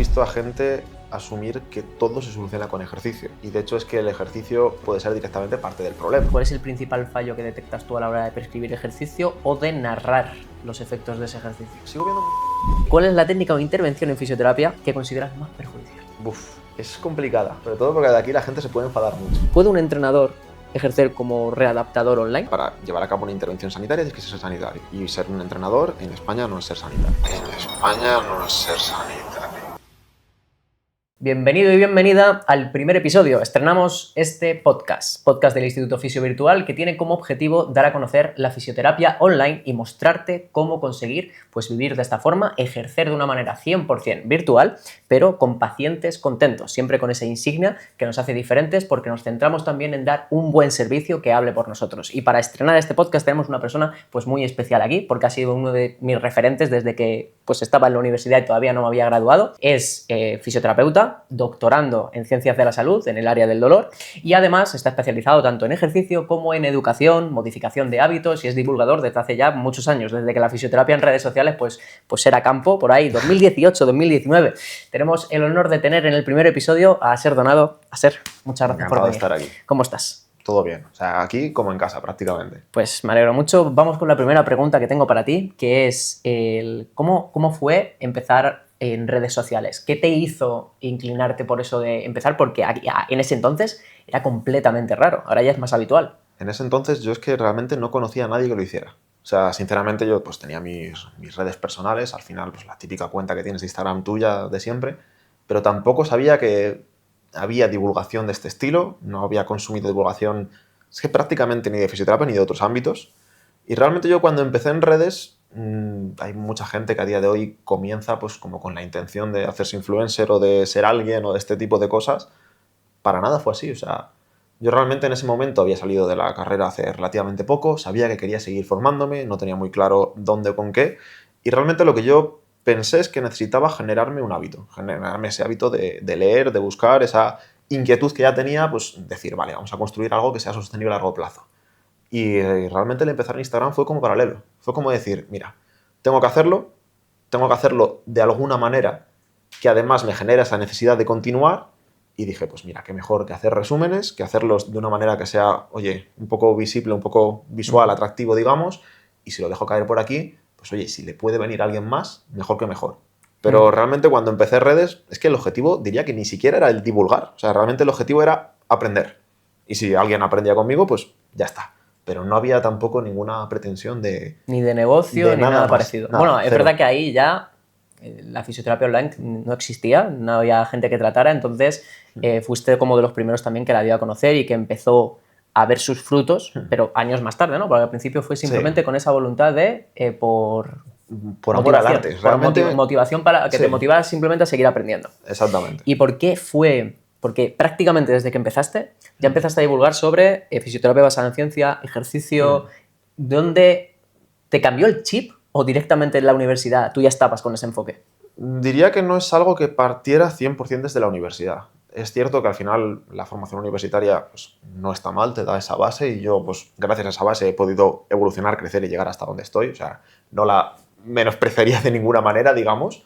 visto a gente asumir que todo se soluciona con ejercicio. Y de hecho es que el ejercicio puede ser directamente parte del problema. ¿Cuál es el principal fallo que detectas tú a la hora de prescribir ejercicio o de narrar los efectos de ese ejercicio? Sigo viendo... ¿Cuál es la técnica o intervención en fisioterapia que consideras más perjudicial? Es complicada, sobre todo porque de aquí la gente se puede enfadar mucho. ¿Puede un entrenador ejercer como readaptador online? Para llevar a cabo una intervención sanitaria tienes que ser sanitario. Y ser un entrenador en España no es ser sanitario. En España no es ser sanitario. Bienvenido y bienvenida al primer episodio. Estrenamos este podcast del Instituto Fisio Virtual, que tiene como objetivo dar a conocer la fisioterapia online y mostrarte cómo conseguir vivir de esta forma, ejercer de una manera 100% virtual, pero con pacientes contentos, siempre con esa insignia que nos hace diferentes porque nos centramos también en dar un buen servicio que hable por nosotros. Y para estrenar este podcast tenemos una persona muy especial aquí, porque ha sido uno de mis referentes desde que estaba en la universidad y todavía no me había graduado. Es fisioterapeuta, doctorando en Ciencias de la Salud, en el área del dolor, y además está especializado tanto en ejercicio como en educación, modificación de hábitos, y es divulgador desde hace ya muchos años, desde que la fisioterapia en redes sociales era campo, por ahí, 2018, 2019. Tenemos el honor de tener en el primer episodio a Asier Donado. Asier, muchas gracias por venir. Estar aquí. ¿Cómo estás? Todo bien, o sea, aquí como en casa prácticamente. Pues me alegro mucho. Vamos con la primera pregunta que tengo para ti, que es ¿cómo fue empezar en redes sociales? ¿Qué te hizo inclinarte por eso de empezar? Porque en ese entonces era completamente raro, ahora ya es más habitual. En ese entonces yo es que realmente no conocía a nadie que lo hiciera. O sea, sinceramente yo tenía mis redes personales, al final la típica cuenta que tienes de Instagram tuya de siempre, pero tampoco sabía que había divulgación de este estilo, no había consumido divulgación, es que prácticamente ni de fisioterapia ni de otros ámbitos. Y realmente yo cuando empecé en redes, hay mucha gente que a día de hoy comienza como con la intención de hacerse influencer o de ser alguien o de este tipo de cosas. Para nada fue así, o sea, yo realmente en ese momento había salido de la carrera hace relativamente poco, sabía que quería seguir formándome, no tenía muy claro dónde o con qué, y realmente lo que yo pensé es que necesitaba generarme un hábito, generarme ese hábito de leer, de buscar, esa inquietud que ya tenía, decir, vale, vamos a construir algo que sea sostenible a largo plazo. Y realmente el empezar en Instagram fue como paralelo, fue como decir, mira, tengo que hacerlo de alguna manera que además me genera esa necesidad de continuar. Y dije, pues mira, qué mejor que hacer resúmenes, que hacerlos de una manera que sea, oye, un poco visible, un poco visual, atractivo, digamos, y si lo dejo caer por aquí, pues oye, si le puede venir a alguien más, mejor que mejor. Pero realmente cuando empecé redes, es que el objetivo diría que ni siquiera era el divulgar, o sea, realmente el objetivo era aprender. Y si alguien aprendía conmigo, pues ya está. Pero no había tampoco ninguna pretensión de... Ni de negocio, ni nada parecido. Nada, bueno, es cero. verdad que ahí ya la fisioterapia online no existía, no había gente que tratara, entonces fuiste como de los primeros también que la dio a conocer y que empezó a ver sus frutos, pero años más tarde, ¿no? Porque al principio fue simplemente con esa voluntad de por amor al arte. Realmente... motivación para que te motivara simplemente a seguir aprendiendo. Exactamente. ¿Y por qué fue? Porque prácticamente desde que empezaste, ya empezaste a divulgar sobre fisioterapia basada en ciencia, ejercicio, ¿dónde te cambió el chip o directamente en la universidad tú ya estabas con ese enfoque? Diría que no es algo que partiera 100% desde la universidad. Es cierto que al final la formación universitaria no está mal, te da esa base y yo, gracias a esa base he podido evolucionar, crecer y llegar hasta donde estoy. O sea, no la menospreciaría de ninguna manera, digamos,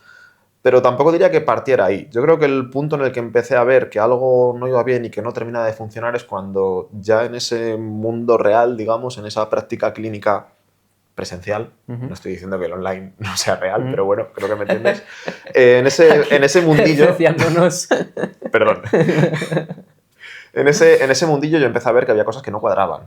pero tampoco diría que partiera ahí. Yo creo que el punto en el que empecé a ver que algo no iba bien y que no terminaba de funcionar es cuando ya en ese mundo real, digamos, en esa práctica clínica presencial, no estoy diciendo que el online no sea real, pero bueno, creo que me entiendes. En ese mundillo... Perdón. En ese mundillo yo empecé a ver que había cosas que no cuadraban,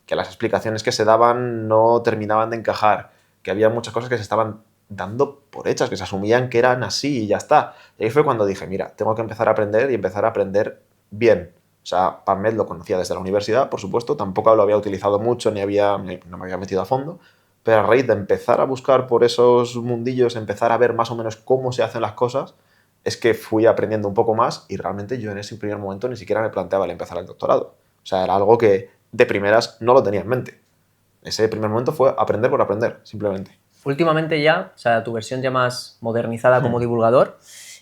que las explicaciones que se daban no terminaban de encajar, que había muchas cosas que se estaban dando por hechas, que se asumían que eran así y ya está. Y ahí fue cuando dije, mira, tengo que empezar a aprender y empezar a aprender bien. O sea, PubMed lo conocía desde la universidad, por supuesto, tampoco lo había utilizado mucho, no me había metido a fondo, pero a raíz de empezar a buscar por esos mundillos, empezar a ver más o menos cómo se hacen las cosas, es que fui aprendiendo un poco más y realmente yo en ese primer momento ni siquiera me planteaba el empezar el doctorado. O sea, era algo que de primeras no lo tenía en mente. Ese primer momento fue aprender por aprender, simplemente. Últimamente ya, o sea, tu versión ya más modernizada como divulgador,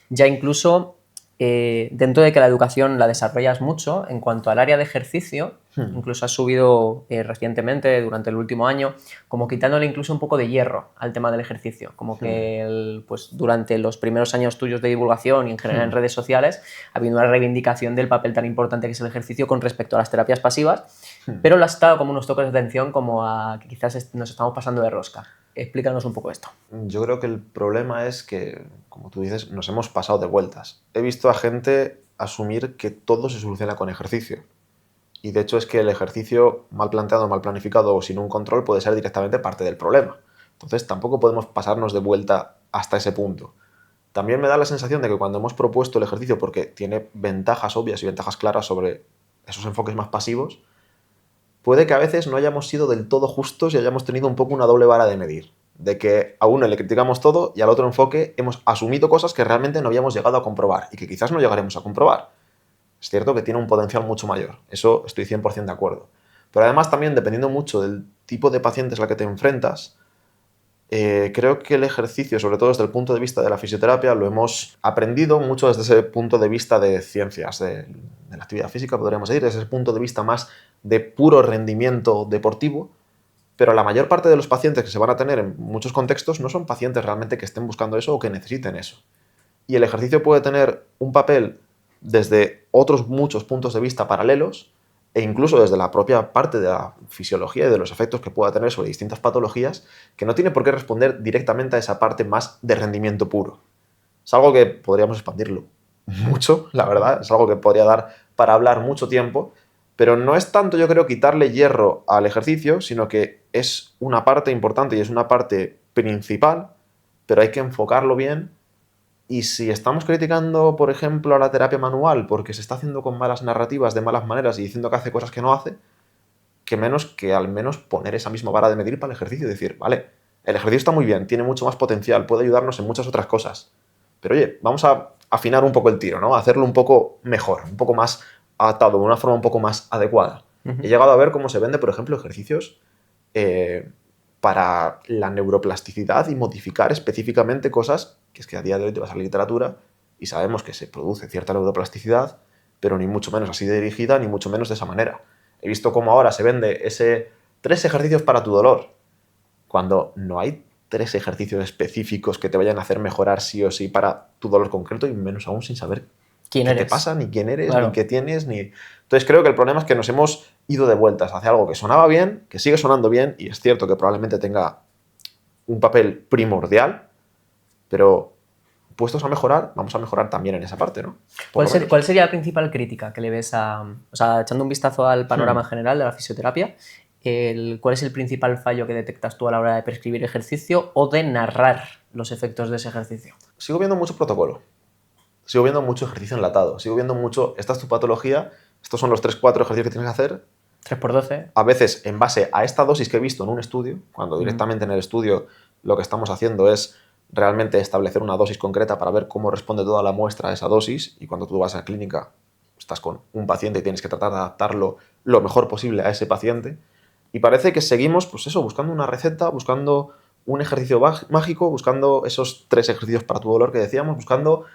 ya incluso dentro de que la educación la desarrollas mucho, en cuanto al área de ejercicio, Incluso has subido recientemente, durante el último año, como quitándole incluso un poco de hierro al tema del ejercicio. Como que pues, durante los primeros años tuyos de divulgación y en general en redes sociales ha habido una reivindicación del papel tan importante que es el ejercicio con respecto a las terapias pasivas, pero le has dado como unos toques de atención como a que quizás nos estamos pasando de rosca. Explícanos un poco esto. Yo creo que el problema es que, como tú dices, nos hemos pasado de vueltas. He visto a gente asumir que todo se soluciona con ejercicio. Y de hecho es que el ejercicio mal planteado, mal planificado o sin un control puede ser directamente parte del problema. Entonces tampoco podemos pasarnos de vuelta hasta ese punto. También me da la sensación de que cuando hemos propuesto el ejercicio, porque tiene ventajas obvias y ventajas claras sobre esos enfoques más pasivos, puede que a veces no hayamos sido del todo justos y hayamos tenido un poco una doble vara de medir. De que a uno le criticamos todo y al otro enfoque hemos asumido cosas que realmente no habíamos llegado a comprobar y que quizás no llegaremos a comprobar. Es cierto que tiene un potencial mucho mayor, eso estoy 100% de acuerdo. Pero además también, dependiendo mucho del tipo de pacientes al que te enfrentas, creo que el ejercicio, sobre todo desde el punto de vista de la fisioterapia, lo hemos aprendido mucho desde ese punto de vista de ciencias, de la actividad física, podríamos decir, desde ese punto de vista más de puro rendimiento deportivo, pero la mayor parte de los pacientes que se van a tener en muchos contextos no son pacientes realmente que estén buscando eso o que necesiten eso. Y el ejercicio puede tener un papel desde otros muchos puntos de vista paralelos e incluso desde la propia parte de la fisiología y de los efectos que pueda tener sobre distintas patologías, que no tiene por qué responder directamente a esa parte más de rendimiento puro. Es algo que podríamos expandirlo mucho, la verdad, es algo que podría dar para hablar mucho tiempo, pero no es tanto, yo creo, quitarle hierro al ejercicio, sino que es una parte importante y es una parte principal, pero hay que enfocarlo bien. Y si estamos criticando, por ejemplo, a la terapia manual porque se está haciendo con malas narrativas, de malas maneras y diciendo que hace cosas que no hace, que menos que al menos poner esa misma vara de medir para el ejercicio y decir, vale, el ejercicio está muy bien, tiene mucho más potencial, puede ayudarnos en muchas otras cosas. Pero oye, vamos a afinar un poco el tiro, ¿no? A hacerlo un poco mejor, un poco más adaptado, de una forma un poco más adecuada. He llegado a ver cómo se vende, por ejemplo, ejercicios para la neuroplasticidad y modificar específicamente cosas que es que a día de hoy te vas a la literatura y sabemos que se produce cierta neuroplasticidad, pero ni mucho menos así de dirigida, ni mucho menos de esa manera. He visto cómo ahora se vende ese 3 ejercicios para tu dolor, cuando no hay 3 ejercicios específicos que te vayan a hacer mejorar sí o sí para tu dolor concreto y menos aún sin saber ¿Quién qué eres? te pasa, ni quién eres, Claro. ni qué tienes, ni... Entonces creo que el problema es que nos hemos ido de vueltas hacia algo que sonaba bien, que sigue sonando bien, y es cierto que probablemente tenga un papel primordial, pero puestos a mejorar, vamos a mejorar también en esa parte, ¿no? Por lo menos. ¿Cuál sería la principal crítica que le ves a... O sea, echando un vistazo al panorama general de la fisioterapia, ¿cuál es el principal fallo que detectas tú a la hora de prescribir ejercicio o de narrar los efectos de ese ejercicio? Sigo viendo mucho protocolo. Sigo viendo mucho ejercicio enlatado. Sigo viendo mucho, esta es tu patología, estos son los 3-4 ejercicios que tienes que hacer. 3x12. A veces, en base a esta dosis que he visto en un estudio, cuando directamente en el estudio lo que estamos haciendo es realmente establecer una dosis concreta para ver cómo responde toda la muestra a esa dosis, y cuando tú vas a la clínica estás con un paciente y tienes que tratar de adaptarlo lo mejor posible a ese paciente, y parece que seguimos, pues eso, buscando una receta, buscando un ejercicio mágico, buscando esos 3 ejercicios para tu dolor que decíamos, buscando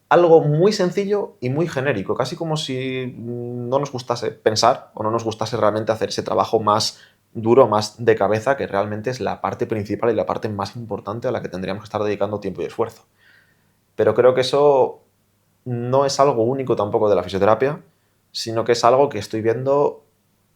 algo muy sencillo y muy genérico, casi como si no nos gustase pensar o no nos gustase realmente hacer ese trabajo más duro, más de cabeza, que realmente es la parte principal y la parte más importante a la que tendríamos que estar dedicando tiempo y esfuerzo. Pero creo que eso no es algo único tampoco de la fisioterapia, sino que es algo que estoy viendo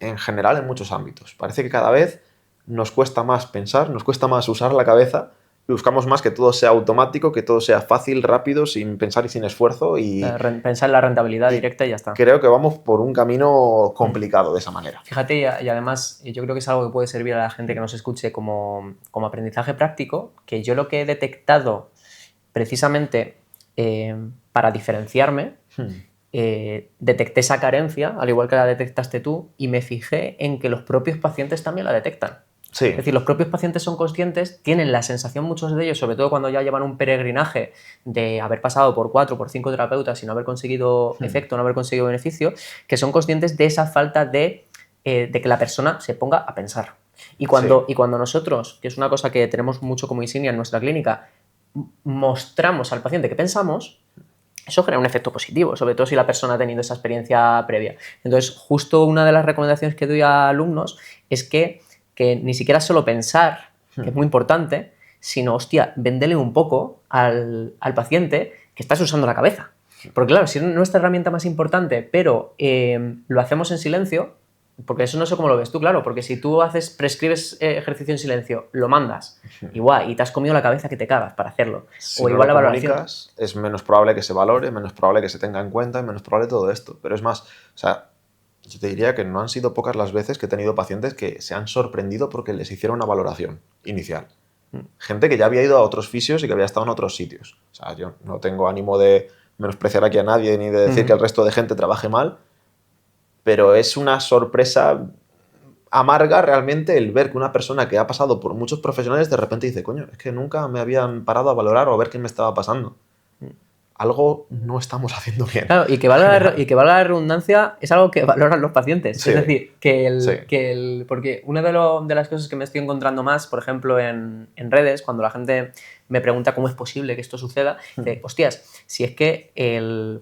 en general en muchos ámbitos. Parece que cada vez nos cuesta más pensar, nos cuesta más usar la cabeza y buscamos más que todo sea automático, que todo sea fácil, rápido, sin pensar y sin esfuerzo. Y pensar en la rentabilidad directa y ya está. Creo que vamos por un camino complicado de esa manera. Fíjate, y además yo creo que es algo que puede servir a la gente que nos escuche como aprendizaje práctico, que yo lo que he detectado precisamente para diferenciarme, detecté esa carencia, al igual que la detectaste tú, y me fijé en que los propios pacientes también la detectan. Sí. Es decir, los propios pacientes son conscientes, tienen la sensación, muchos de ellos, sobre todo cuando ya llevan un peregrinaje de haber pasado por 4 o por 5 terapeutas y no haber conseguido efecto, no haber conseguido beneficio, que son conscientes de esa falta de que la persona se ponga a pensar. Y cuando nosotros, que es una cosa que tenemos mucho como insignia en nuestra clínica, mostramos al paciente que pensamos, eso genera un efecto positivo, sobre todo si la persona ha tenido esa experiencia previa. Entonces, justo una de las recomendaciones que doy a alumnos es que ni siquiera solo pensar, que es muy importante, sino, hostia, véndele un poco al paciente que estás usando la cabeza. Porque claro, si es nuestra herramienta más importante, pero lo hacemos en silencio, porque eso no sé cómo lo ves tú, claro, porque si tú prescribes ejercicio en silencio, lo mandas, igual, y te has comido la cabeza que te cagas para hacerlo. Si o no igual lo la valoración. comunicas, es menos probable que se valore, menos probable que se tenga en cuenta y menos probable todo esto. Pero es más, o sea, yo te diría que no han sido pocas las veces que he tenido pacientes que se han sorprendido porque les hicieron una valoración inicial. Gente que ya había ido a otros fisios y que había estado en otros sitios. O sea, yo no tengo ánimo de menospreciar aquí a nadie ni de decir que el resto de gente trabaje mal, pero es una sorpresa amarga realmente el ver que una persona que ha pasado por muchos profesionales de repente dice, coño, es que nunca me habían parado a valorar o a ver qué me estaba pasando. Algo no estamos haciendo bien. Claro, y que valga la redundancia, es algo que valoran los pacientes. Sí, es decir, sí. porque una de las cosas que me estoy encontrando más, por ejemplo, en redes, cuando la gente me pregunta cómo es posible que esto suceda, dice, hostias, si es que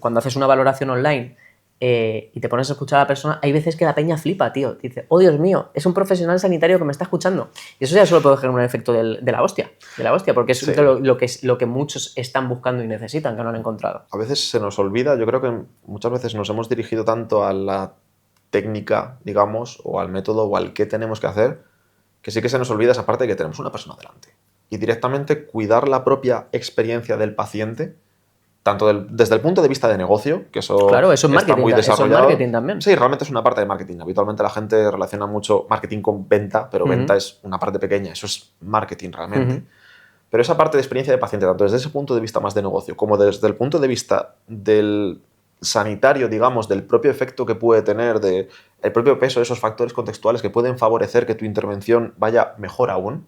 cuando haces una valoración online y te pones a escuchar a la persona, hay veces que la peña flipa, tío. Dice, oh Dios mío, es un profesional sanitario que me está escuchando. Y eso ya solo puede generar un efecto de la hostia, porque es Sí. lo que muchos están buscando y necesitan, que no han encontrado. A veces se nos olvida, yo creo que muchas veces nos hemos dirigido tanto a la técnica, digamos, o al método o al qué tenemos que hacer, que sí que se nos olvida esa parte de que tenemos una persona delante. Y directamente cuidar la propia experiencia del paciente, tanto desde el punto de vista de negocio, que eso, claro, eso es está marketing, muy desarrollado. Eso es marketing también. Sí, realmente es una parte de marketing. Habitualmente la gente relaciona mucho marketing con venta, pero venta es una parte pequeña, eso es marketing realmente. Pero esa parte de experiencia de paciente, tanto desde ese punto de vista más de negocio, como desde el punto de vista del sanitario, digamos, del propio efecto que puede tener, del propio peso de esos factores contextuales que pueden favorecer que tu intervención vaya mejor aún,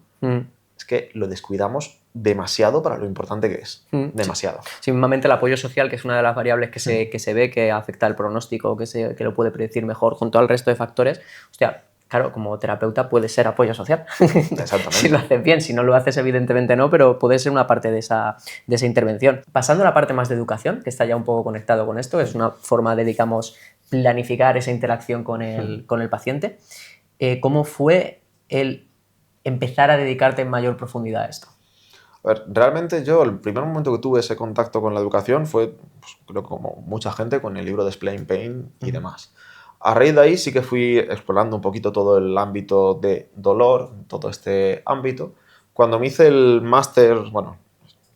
es que lo descuidamos demasiado para lo importante que es. Demasiado. Sí, mismamente el apoyo social, que es una de las variables que se ve que afecta al pronóstico, que lo puede predecir mejor junto al resto de factores. Hostia, claro, como terapeuta puede ser apoyo social. Exactamente. Si lo haces bien, si no lo haces evidentemente no, pero puede ser una parte de esa intervención. Pasando a la parte más de educación, que está ya un poco conectado con esto, es una forma de, digamos, planificar esa interacción con el paciente. ¿Cómo fue el empezar a dedicarte en mayor profundidad a esto? A ver, realmente yo el primer momento que tuve ese contacto con la educación fue, pues, creo que como mucha gente, con el libro de Explain Pain y demás. A raíz de ahí sí que fui explorando un poquito todo el ámbito de dolor, todo este ámbito. Cuando me hice el máster, bueno,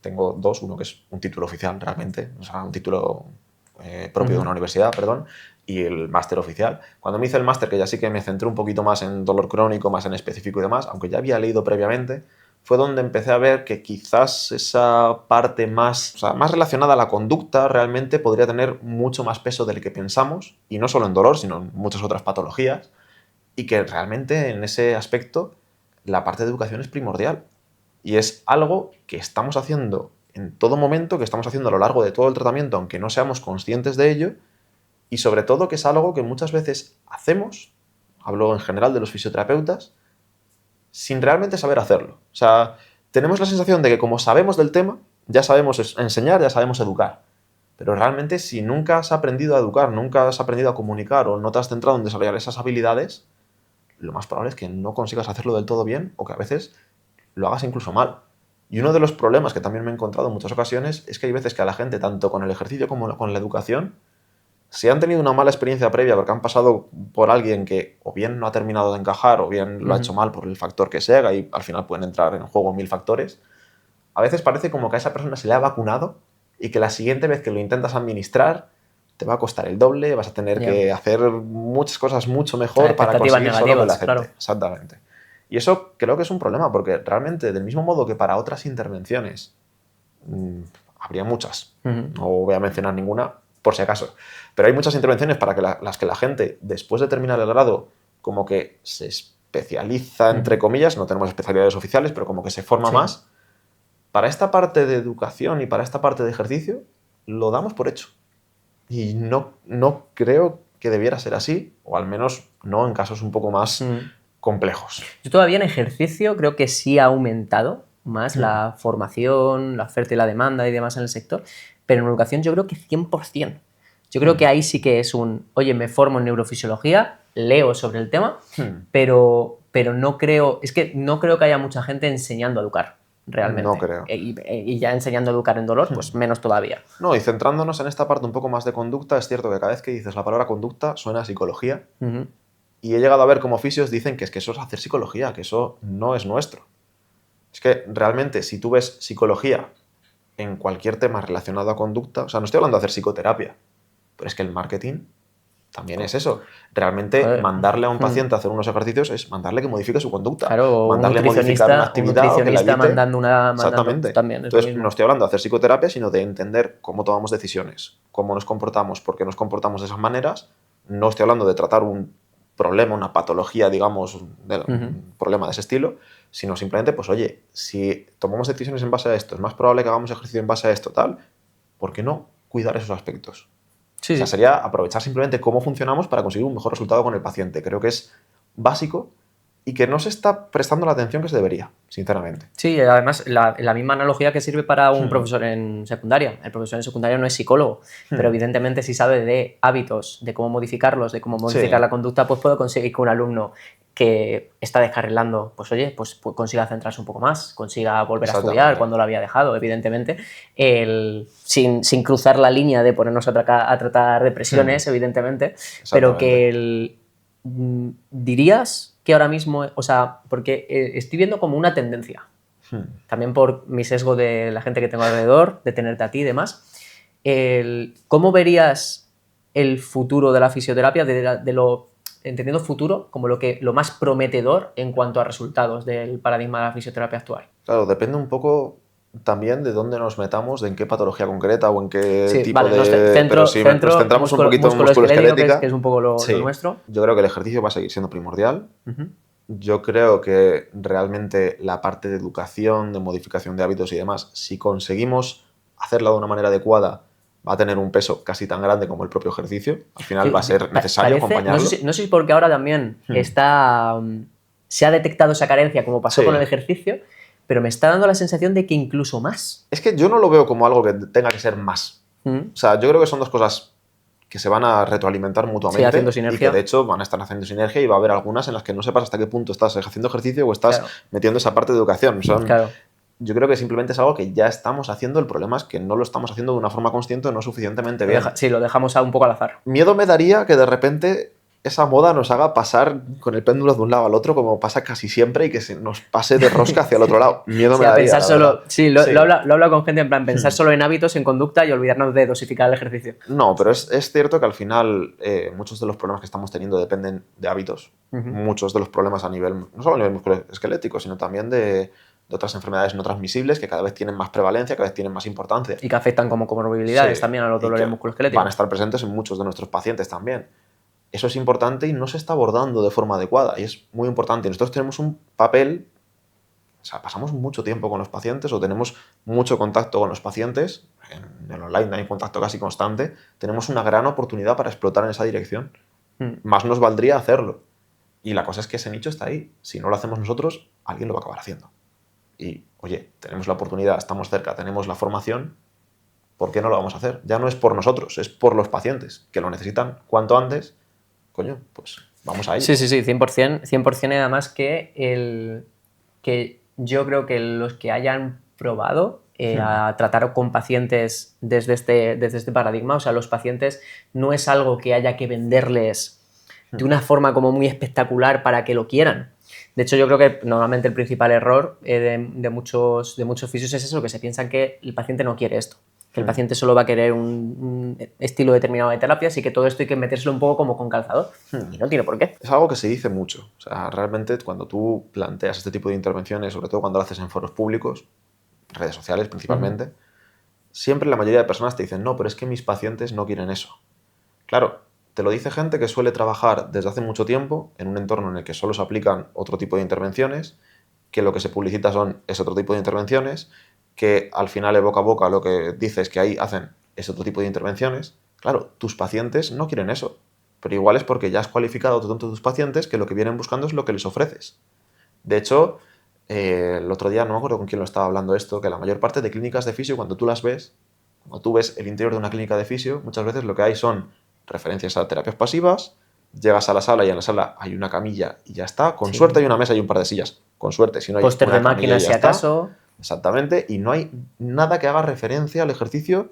tengo dos, uno que es un título oficial realmente, o sea, un título propio de una universidad, perdón, y el máster oficial. Cuando me hice el máster, que ya sí que me centré un poquito más en dolor crónico, más en específico y demás, aunque ya había leído previamente, fue donde empecé a ver que quizás esa parte más, o sea, más relacionada a la conducta realmente podría tener mucho más peso del que pensamos, y no solo en dolor, sino en muchas otras patologías, y que realmente en ese aspecto la parte de educación es primordial. Y es algo que estamos haciendo en todo momento, que estamos haciendo a lo largo de todo el tratamiento, aunque no seamos conscientes de ello, y sobre todo que es algo que muchas veces hacemos, hablo en general de los fisioterapeutas, sin realmente saber hacerlo. O sea, tenemos la sensación de que como sabemos del tema, ya sabemos enseñar, ya sabemos educar. Pero realmente si nunca has aprendido a educar, nunca has aprendido a comunicar o no te has centrado en desarrollar esas habilidades, lo más probable es que no consigas hacerlo del todo bien o que a veces lo hagas incluso mal. Y uno de los problemas que también me he encontrado en muchas ocasiones es que hay veces que a la gente, tanto con el ejercicio como con la educación, si han tenido una mala experiencia previa porque han pasado por alguien que o bien no ha terminado de encajar o bien lo ha hecho mal por el factor que sea, y al final pueden entrar en juego 1000 factores, a veces parece como que a esa persona se le ha vacunado y que la siguiente vez que lo intentas administrar te va a costar el doble, vas a tener que hacer muchas cosas mucho mejor para conseguir solo que la acepte. Claro. Exactamente. Y eso creo que es un problema, porque realmente, del mismo modo que para otras intervenciones habría muchas, no voy a mencionar ninguna por si acaso, pero hay muchas intervenciones para que las que la gente, después de terminar el grado, como que se especializa, entre comillas, no tenemos especialidades oficiales, pero como que se forma más. Para esta parte de educación y para esta parte de ejercicio, lo damos por hecho. Y no creo que debiera ser así, o al menos no en casos un poco más complejos. Yo todavía en ejercicio creo que sí ha aumentado más la formación, la oferta y la demanda y demás en el sector, pero en educación yo creo que 100%. Yo creo que ahí sí que es oye, me formo en neurofisiología, leo sobre el tema, pero no creo que haya mucha gente enseñando a educar, realmente. No creo. Y ya enseñando a educar en dolor, pues menos todavía. No, y centrándonos en esta parte un poco más de conducta, es cierto que cada vez que dices la palabra conducta suena a psicología. Y he llegado a ver cómo fisios dicen que es que eso es hacer psicología, que eso no es nuestro. Es que realmente si tú ves psicología en cualquier tema relacionado a conducta, o sea, no estoy hablando de hacer psicoterapia, pero es que el marketing también es eso. Realmente mandarle a un paciente a hacer unos ejercicios es mandarle que modifique su conducta. Claro, mandarle a modificar una actividad o que la evite. mandando Exactamente. También, entonces no estoy hablando de hacer psicoterapia, sino de entender cómo tomamos decisiones, cómo nos comportamos, por qué nos comportamos de esas maneras. No estoy hablando de tratar un problema, una patología, digamos, un problema de ese estilo, sino simplemente, pues oye, si tomamos decisiones en base a esto, es más probable que hagamos ejercicio en base a esto, tal, ¿por qué no cuidar esos aspectos? Sí, o sea, sería aprovechar simplemente cómo funcionamos para conseguir un mejor resultado con el paciente. Creo que es básico y que no se está prestando la atención que se debería, sinceramente. Sí, además, la misma analogía que sirve para un profesor en secundaria. El profesor en secundaria no es psicólogo, pero evidentemente si sabe de hábitos, de cómo modificarlos, de cómo modificar la conducta, pues puede conseguir que un alumno que está descarrilando, pues oye, pues consiga centrarse un poco más, consiga volver a estudiar cuando lo había dejado, evidentemente, sin cruzar la línea de ponernos a tratar depresiones, evidentemente, pero que dirías que ahora mismo, o sea, porque estoy viendo como una tendencia, también por mi sesgo de la gente que tengo alrededor, de tenerte a ti y demás, ¿cómo verías el futuro de la fisioterapia, entendiendo futuro como lo más prometedor en cuanto a resultados del paradigma de la fisioterapia actual? Claro, depende un poco también de dónde nos metamos, de en qué patología concreta o en qué tipo vale, de... Pero si nos centramos un poquito en musculoesquelética, que es un poco lo nuestro. Yo creo que el ejercicio va a seguir siendo primordial. Yo creo que realmente la parte de educación, de modificación de hábitos y demás, si conseguimos hacerla de una manera adecuada, va a tener un peso casi tan grande como el propio ejercicio. Al final va a ser necesario acompañarlo. No sé si porque ahora también se ha detectado esa carencia, como pasó con el ejercicio, pero me está dando la sensación de que incluso más. Es que yo no lo veo como algo que tenga que ser más. O sea, yo creo que son dos cosas que se van a retroalimentar mutuamente, haciendo sinergia. Y que de hecho van a estar haciendo sinergia y va a haber algunas en las que no sepas hasta qué punto estás haciendo ejercicio o estás metiendo esa parte de educación. Yo creo que simplemente es algo que ya estamos haciendo, el problema es que no lo estamos haciendo de una forma consciente o no suficientemente bien. Sí, lo dejamos un poco al azar. Miedo me daría que de repente esa moda nos haga pasar con el péndulo de un lado al otro, como pasa casi siempre, y que se nos pase de rosca hacia el otro lado. Miedo me daría. Pensar solo, lo he hablado con gente en plan, pensar solo en hábitos, en conducta y olvidarnos de dosificar el ejercicio. No, pero es cierto que al final muchos de los problemas que estamos teniendo dependen de hábitos. Muchos de los problemas a nivel, no solo a nivel musculoesquelético, sino también de otras enfermedades no transmisibles que cada vez tienen más prevalencia, cada vez tienen más importancia. Y que afectan como comorbilidades también a los dolores musculoesqueléticos. Van a estar presentes en muchos de nuestros pacientes también. Eso es importante y no se está abordando de forma adecuada y es muy importante. Nosotros tenemos un papel, o sea, pasamos mucho tiempo con los pacientes o tenemos mucho contacto con los pacientes, en el online hay contacto casi constante, tenemos una gran oportunidad para explotar en esa dirección. Más nos valdría hacerlo. Y la cosa es que ese nicho está ahí. Si no lo hacemos nosotros, alguien lo va a acabar haciendo. Y, oye, tenemos la oportunidad, estamos cerca, tenemos la formación, ¿por qué no lo vamos a hacer? Ya no es por nosotros, es por los pacientes, que lo necesitan cuanto antes. Coño, pues vamos a ello. Sí, 100%, además que yo creo que los que hayan probado a tratar con pacientes desde este paradigma, o sea, los pacientes no es algo que haya que venderles de una forma como muy espectacular para que lo quieran. De hecho, yo creo que normalmente el principal error de muchos fisios es eso, que se piensan que el paciente no quiere esto. Que el paciente solo va a querer un estilo determinado de terapia, así que todo esto hay que metérselo un poco como con calzador. Y no tiene por qué. Es algo que se dice mucho. O sea, realmente cuando tú planteas este tipo de intervenciones, sobre todo cuando lo haces en foros públicos, redes sociales principalmente, siempre la mayoría de personas te dicen, no, pero es que mis pacientes no quieren eso. Claro, te lo dice gente que suele trabajar desde hace mucho tiempo en un entorno en el que solo se aplican otro tipo de intervenciones, que lo que se publicita son ese otro tipo de intervenciones, que al final de boca a boca lo que dices que ahí hacen ese otro tipo de intervenciones. Claro, tus pacientes no quieren eso, pero igual es porque ya has cualificado a tanto tus pacientes que lo que vienen buscando es lo que les ofreces. De hecho, el otro día, no me acuerdo con quién lo estaba hablando esto, que la mayor parte de clínicas de fisio, cuando tú las ves, Cuando tú ves el interior de una clínica de fisio, muchas veces lo que hay son referencias a terapias pasivas, llegas a la sala y en la sala hay una camilla y ya está. Con suerte hay una mesa y un par de sillas. Con suerte, si no hay Póster una de camilla máquinas y si ya está. acaso. Exactamente, y no hay nada que haga referencia al ejercicio,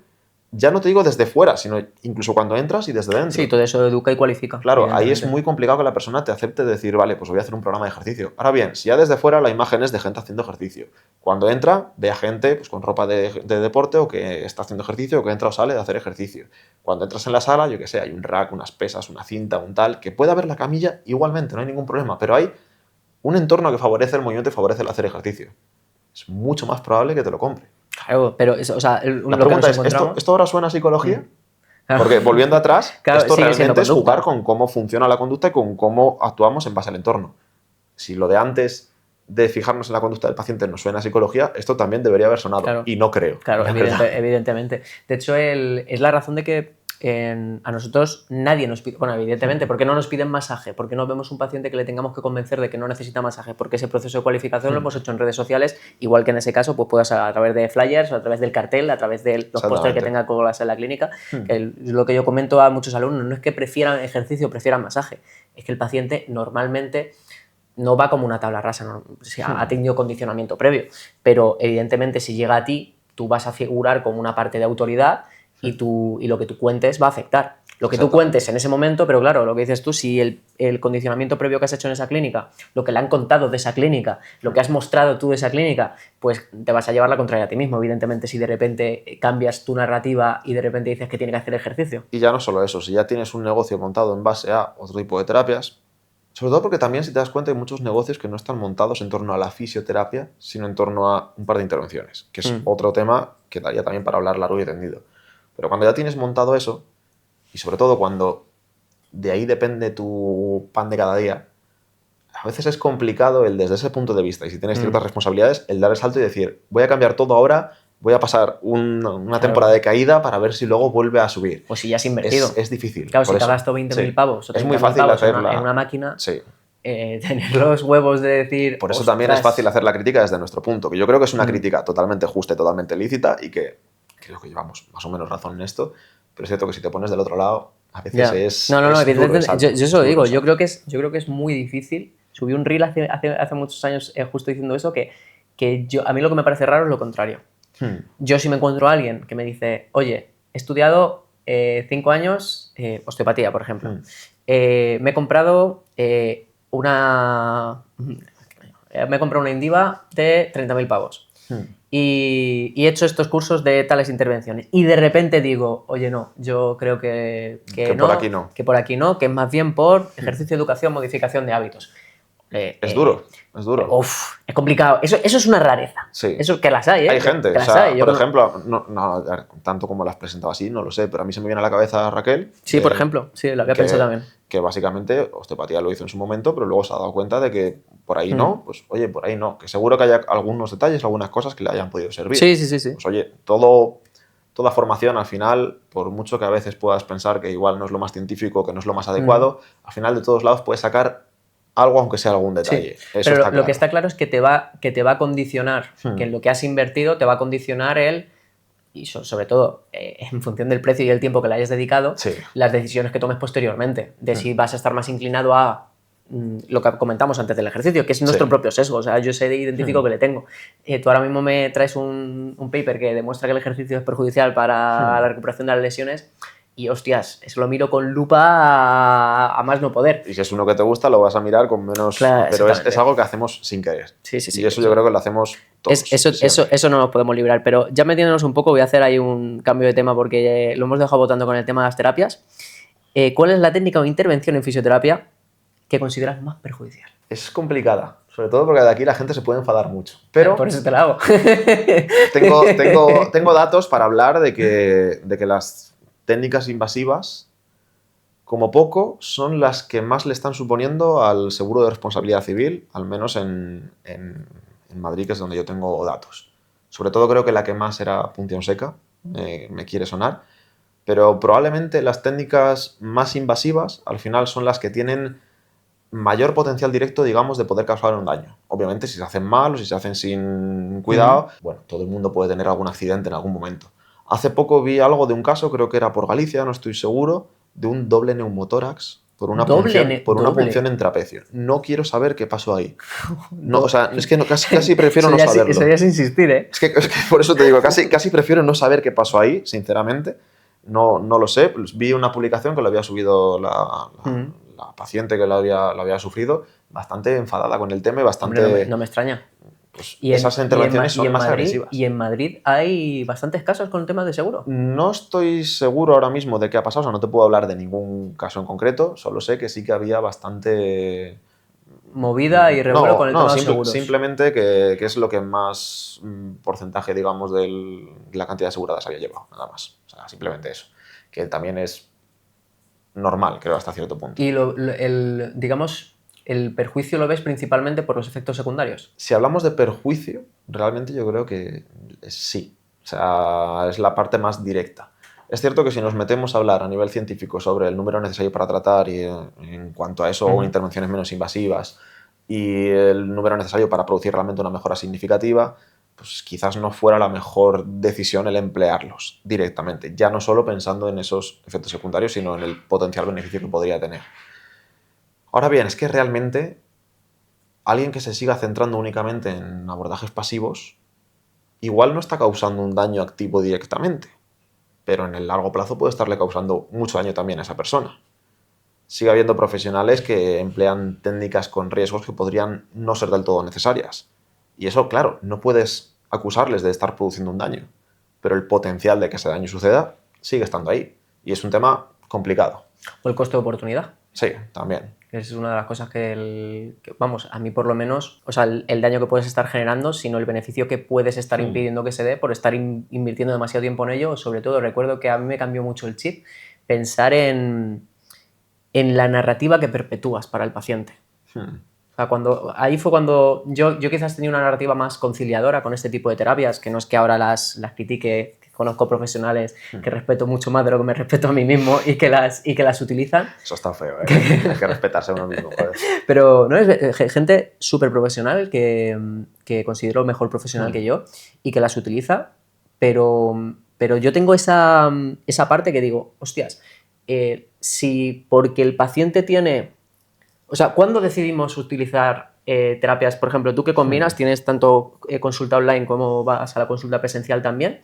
ya no te digo desde fuera, sino incluso cuando entras y desde dentro. Sí, todo eso educa y cualifica. Claro, ahí es evidentemente. muy complicado que la persona te acepte decir, vale, pues voy a hacer un programa de ejercicio. Ahora bien, si ya desde fuera la imagen es de gente haciendo ejercicio, cuando entra, ve a gente pues, con ropa de deporte o que está haciendo ejercicio o que entra o sale de hacer ejercicio. Cuando entras en la sala, yo qué sé, hay un rack, unas pesas, una cinta, un tal, que pueda haber la camilla igualmente, no hay ningún problema, pero hay un entorno que favorece el movimiento y favorece el hacer ejercicio. Es mucho más probable que te lo compre. Claro, pero o sea, La lo que pregunta nos es, encontramos... ¿esto ahora suena a psicología? Claro. Porque volviendo atrás, Claro, esto sigue siendo realmente es conducta. jugar con cómo funciona la conducta y con cómo actuamos en base al entorno. Si lo de antes de fijarnos en la conducta del paciente nos suena a psicología, esto también debería haber sonado. Claro. Y no creo. Claro, la verdad. evidentemente. De hecho, es la razón de que a nosotros nadie nos pide, bueno, evidentemente, ¿por qué no nos piden masaje? ¿Por qué no vemos un paciente que le tengamos que convencer de que no necesita masaje? Porque ese proceso de cualificación lo hemos hecho en redes sociales, igual que en ese caso, pues puedas a través de flyers, o a través del cartel, a través de los pósters que tenga colgados en la clínica. Que lo que yo comento a muchos alumnos, no es que prefieran ejercicio o prefieran masaje, es que el paciente normalmente no va como una tabla rasa, no, o sea, ha tenido condicionamiento previo, pero evidentemente si llega a ti, tú vas a figurar como una parte de autoridad y lo que tú cuentes va a afectar. Lo que tú cuentes en ese momento, pero claro, lo que dices tú, si el condicionamiento previo que has hecho en esa clínica, lo que le han contado de esa clínica, lo que has mostrado tú de esa clínica, pues te vas a llevar la contraria a ti mismo, evidentemente, si de repente cambias tu narrativa y de repente dices que tiene que hacer ejercicio. Y ya no solo eso, si ya tienes un negocio montado en base a otro tipo de terapias, sobre todo porque también, si te das cuenta, hay muchos negocios que no están montados en torno a la fisioterapia, sino en torno a un par de intervenciones, que es otro tema que daría también para hablar largo y tendido. Pero cuando ya tienes montado eso, y sobre todo cuando de ahí depende tu pan de cada día, a veces es complicado desde ese punto de vista, y si tienes ciertas responsabilidades, el dar el salto y decir, voy a cambiar todo ahora, voy a pasar una temporada de caída para ver si luego vuelve a subir. Pues si ya has invertido. Es difícil. Claro, si te has gastado 20.000 pavos o 30.000 es muy fácil pavos hacerla en una máquina, sí. Tener los huevos de decir... Por eso también es fácil hacer la crítica desde nuestro punto, que yo creo que es una crítica totalmente justa y totalmente lícita y que creo que llevamos más o menos razón en esto, pero es cierto que si te pones del otro lado, a veces es... No, es evidentemente, duro, yo eso lo digo, yo creo que es muy difícil. Subí un reel hace muchos años justo diciendo eso, que a mí lo que me parece raro es lo contrario. Yo si me encuentro a alguien que me dice, oye, he estudiado 5 años osteopatía, por ejemplo, me he comprado una Indiva de 30.000 pavos y he hecho estos cursos de tales intervenciones y de repente digo, oye, no, yo creo que no, por aquí no. que por aquí no, que es más bien por ejercicio, educación, modificación de hábitos. Es duro. Es complicado. Eso es una rareza. Sí. Eso que las hay, ¿eh? Hay gente, que las hay. por ejemplo, no, tanto como las presentado así, no lo sé, pero a mí se me viene a la cabeza Raquel. Sí, por ejemplo, sí, lo había pensado también. Que básicamente osteopatía lo hizo en su momento, pero luego se ha dado cuenta de que por ahí no, pues oye, por ahí no. Que seguro que haya algunos detalles, algunas cosas que le hayan podido servir. Sí. Pues oye, toda formación al final, por mucho que a veces puedas pensar que igual no es lo más científico, que no es lo más adecuado, al final de todos lados puedes sacar algo, aunque sea algún detalle. Sí, eso pero está lo que está claro es que te va a condicionar, que en lo que has invertido te va a condicionar y sobre todo en función del precio y el tiempo que le hayas dedicado, las decisiones que tomes posteriormente, de si vas a estar más inclinado a lo que comentamos antes del ejercicio, que es nuestro propio sesgo. O sea, yo sé de identifico que le tengo. Tú ahora mismo me traes un paper que demuestra que el ejercicio es perjudicial para la recuperación de las lesiones. Y hostias, eso lo miro con lupa a más no poder. Y si es uno que te gusta, lo vas a mirar con menos... Claro, pero es algo que hacemos sin querer. Sí. Y eso yo creo que lo hacemos todos. Eso no nos podemos librar. Pero ya metiéndonos un poco, voy a hacer ahí un cambio de tema porque lo hemos dejado votando con el tema de las terapias. ¿Cuál es la técnica o intervención en fisioterapia que consideras más perjudicial? Es complicada. Sobre todo porque de aquí la gente se puede enfadar mucho. Pero por eso te la hago. tengo datos para hablar de que las técnicas invasivas, como poco, son las que más le están suponiendo al seguro de responsabilidad civil, al menos en Madrid, que es donde yo tengo datos. Sobre todo creo que la que más era punción seca, me quiere sonar, pero probablemente las técnicas más invasivas al final son las que tienen mayor potencial directo, digamos, de poder causar un daño. Obviamente, si se hacen mal o si se hacen sin cuidado, bueno, todo el mundo puede tener algún accidente en algún momento. Hace poco vi algo de un caso, creo que era por Galicia, no estoy seguro, de un doble neumotórax por una punción en trapecio. No quiero saber qué pasó ahí. No, o sea, es que casi prefiero no saberlo. Eso ya es insistir, ¿eh? Es que por eso te digo, casi prefiero no saber qué pasó ahí, sinceramente. No lo sé. Pues vi una publicación que lo había subido la paciente que lo había sufrido, bastante enfadada con el tema y bastante... Hombre, no me extraña. Pues esas intervenciones son más agresivas. ¿Y en Madrid hay bastantes casos con temas de seguro? No estoy seguro ahora mismo de qué ha pasado, o sea, no te puedo hablar de ningún caso en concreto, solo sé que sí que había bastante... movida y revuelo con el tema de seguros. Simplemente que es lo que más porcentaje, digamos, de la cantidad de aseguradas había llevado, nada más. O sea, simplemente eso. Que también es normal, creo, hasta cierto punto. Y digamos, ¿el perjuicio lo ves principalmente por los efectos secundarios? Si hablamos de perjuicio, realmente yo creo que sí. O sea, es la parte más directa. Es cierto que si nos metemos a hablar a nivel científico sobre el número necesario para tratar y en cuanto a eso, intervenciones menos invasivas y el número necesario para producir realmente una mejora significativa, pues quizás no fuera la mejor decisión el emplearlos directamente, ya no solo pensando en esos efectos secundarios, sino en el potencial beneficio que podría tener. Ahora bien, es que realmente alguien que se siga centrando únicamente en abordajes pasivos igual no está causando un daño activo directamente, pero en el largo plazo puede estarle causando mucho daño también a esa persona. Sigue habiendo profesionales que emplean técnicas con riesgos que podrían no ser del todo necesarias. Y eso, claro, no puedes acusarles de estar produciendo un daño, pero el potencial de que ese daño suceda sigue estando ahí. Y es un tema complicado. ¿O el coste de oportunidad? Sí, también. Es una de las cosas que vamos, a mí por lo menos, o sea, el daño que puedes estar generando, sino el beneficio que puedes estar impidiendo que se dé por estar invirtiendo demasiado tiempo en ello. Sobre todo, recuerdo que a mí me cambió mucho el chip pensar en la narrativa que perpetúas para el paciente. O sea, ahí fue cuando yo quizás tenía una narrativa más conciliadora con este tipo de terapias, que no es que ahora las critique. Conozco profesionales que respeto mucho más de lo que me respeto a mí mismo y que las utilizan. Eso está feo, ¿eh? Hay que respetarse a uno mismo, joder. Pero no, es gente súper profesional que considero mejor profesional que yo y que las utiliza, pero yo tengo esa parte que digo, hostias, si porque el paciente tiene... O sea, ¿cuándo decidimos utilizar terapias? Por ejemplo, tú que combinas, tienes tanto consulta online como vas a la consulta presencial también.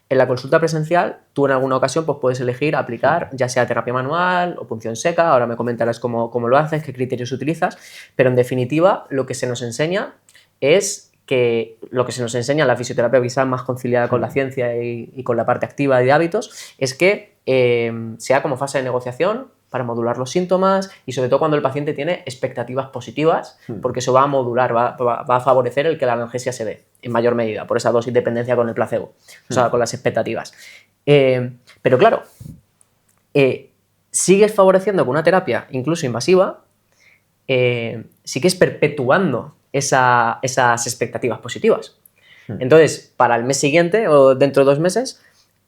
En la consulta presencial, tú en alguna ocasión pues, puedes elegir aplicar ya sea terapia manual o punción seca, ahora me comentarás cómo lo haces, qué criterios utilizas, pero en definitiva lo que se nos enseña es que lo que se nos enseña en la fisioterapia quizás más conciliada con la ciencia y con la parte activa de hábitos es que sea como fase de negociación para modular los síntomas y sobre todo cuando el paciente tiene expectativas positivas, porque eso va a modular, va a favorecer el que la analgesia se dé en mayor medida, por esa dosis dependencia con el placebo, o sea, con las expectativas. Pero claro, sigues favoreciendo con una terapia incluso invasiva, sigues perpetuando esas expectativas positivas. Entonces, para el mes siguiente o dentro de 2 meses,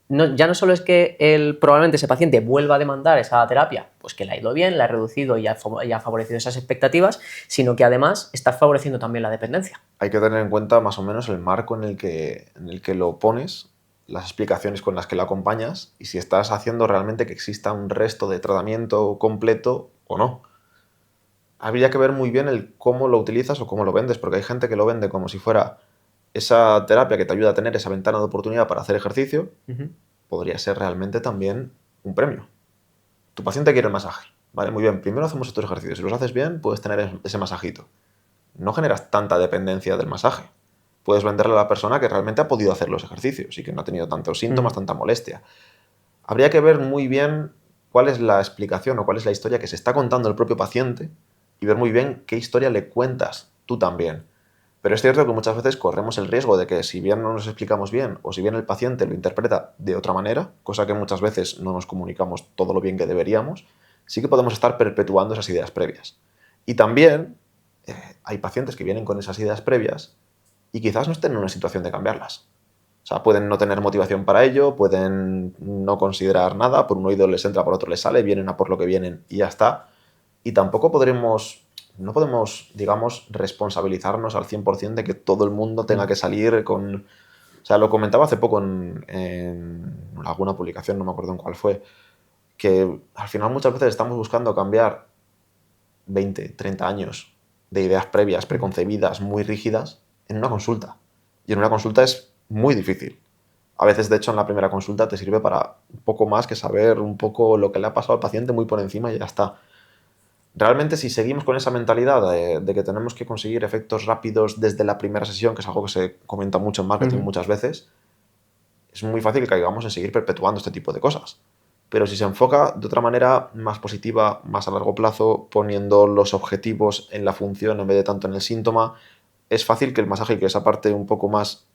ya no solo es que probablemente ese paciente vuelva a demandar esa terapia, pues que le ha ido bien, la ha reducido y ha favorecido esas expectativas, sino que además estás favoreciendo también la dependencia. Hay que tener en cuenta más o menos el marco en el que lo pones, las explicaciones con las que lo acompañas y si estás haciendo realmente que exista un resto de tratamiento completo o no. Habría que ver muy bien el cómo lo utilizas o cómo lo vendes, porque hay gente que lo vende como si fuera esa terapia que te ayuda a tener esa ventana de oportunidad para hacer ejercicio, podría ser realmente también un premio. Tu paciente quiere el masaje, ¿vale? Muy bien, primero hacemos estos ejercicios. Si los haces bien, puedes tener ese masajito. No generas tanta dependencia del masaje. Puedes venderle a la persona que realmente ha podido hacer los ejercicios y que no ha tenido tantos síntomas, tanta molestia. Habría que ver muy bien cuál es la explicación o cuál es la historia que se está contando el propio paciente y ver muy bien qué historia le cuentas tú también. Pero es cierto que muchas veces corremos el riesgo de que si bien no nos explicamos bien o si bien el paciente lo interpreta de otra manera, cosa que muchas veces no nos comunicamos todo lo bien que deberíamos, sí que podemos estar perpetuando esas ideas previas. Y también hay pacientes que vienen con esas ideas previas y quizás no estén en una situación de cambiarlas. O sea, pueden no tener motivación para ello, pueden no considerar nada, por un oído les entra, por otro les sale, vienen a por lo que vienen y ya está. Y tampoco no podemos, digamos, responsabilizarnos al 100% de que todo el mundo tenga que salir con... O sea, lo comentaba hace poco en alguna publicación, no me acuerdo en cuál fue, que al final muchas veces estamos buscando cambiar 20, 30 años de ideas previas, preconcebidas, muy rígidas, en una consulta. Y en una consulta es muy difícil. A veces, de hecho, en la primera consulta te sirve para un poco más que saber un poco lo que le ha pasado al paciente muy por encima y ya está. Realmente, si seguimos con esa mentalidad de que tenemos que conseguir efectos rápidos desde la primera sesión, que es algo que se comenta mucho en marketing muchas veces, es muy fácil que caigamos en seguir perpetuando este tipo de cosas. Pero si se enfoca de otra manera más positiva, más a largo plazo, poniendo los objetivos en la función en vez de tanto en el síntoma, es fácil que el masaje y que esa parte un poco más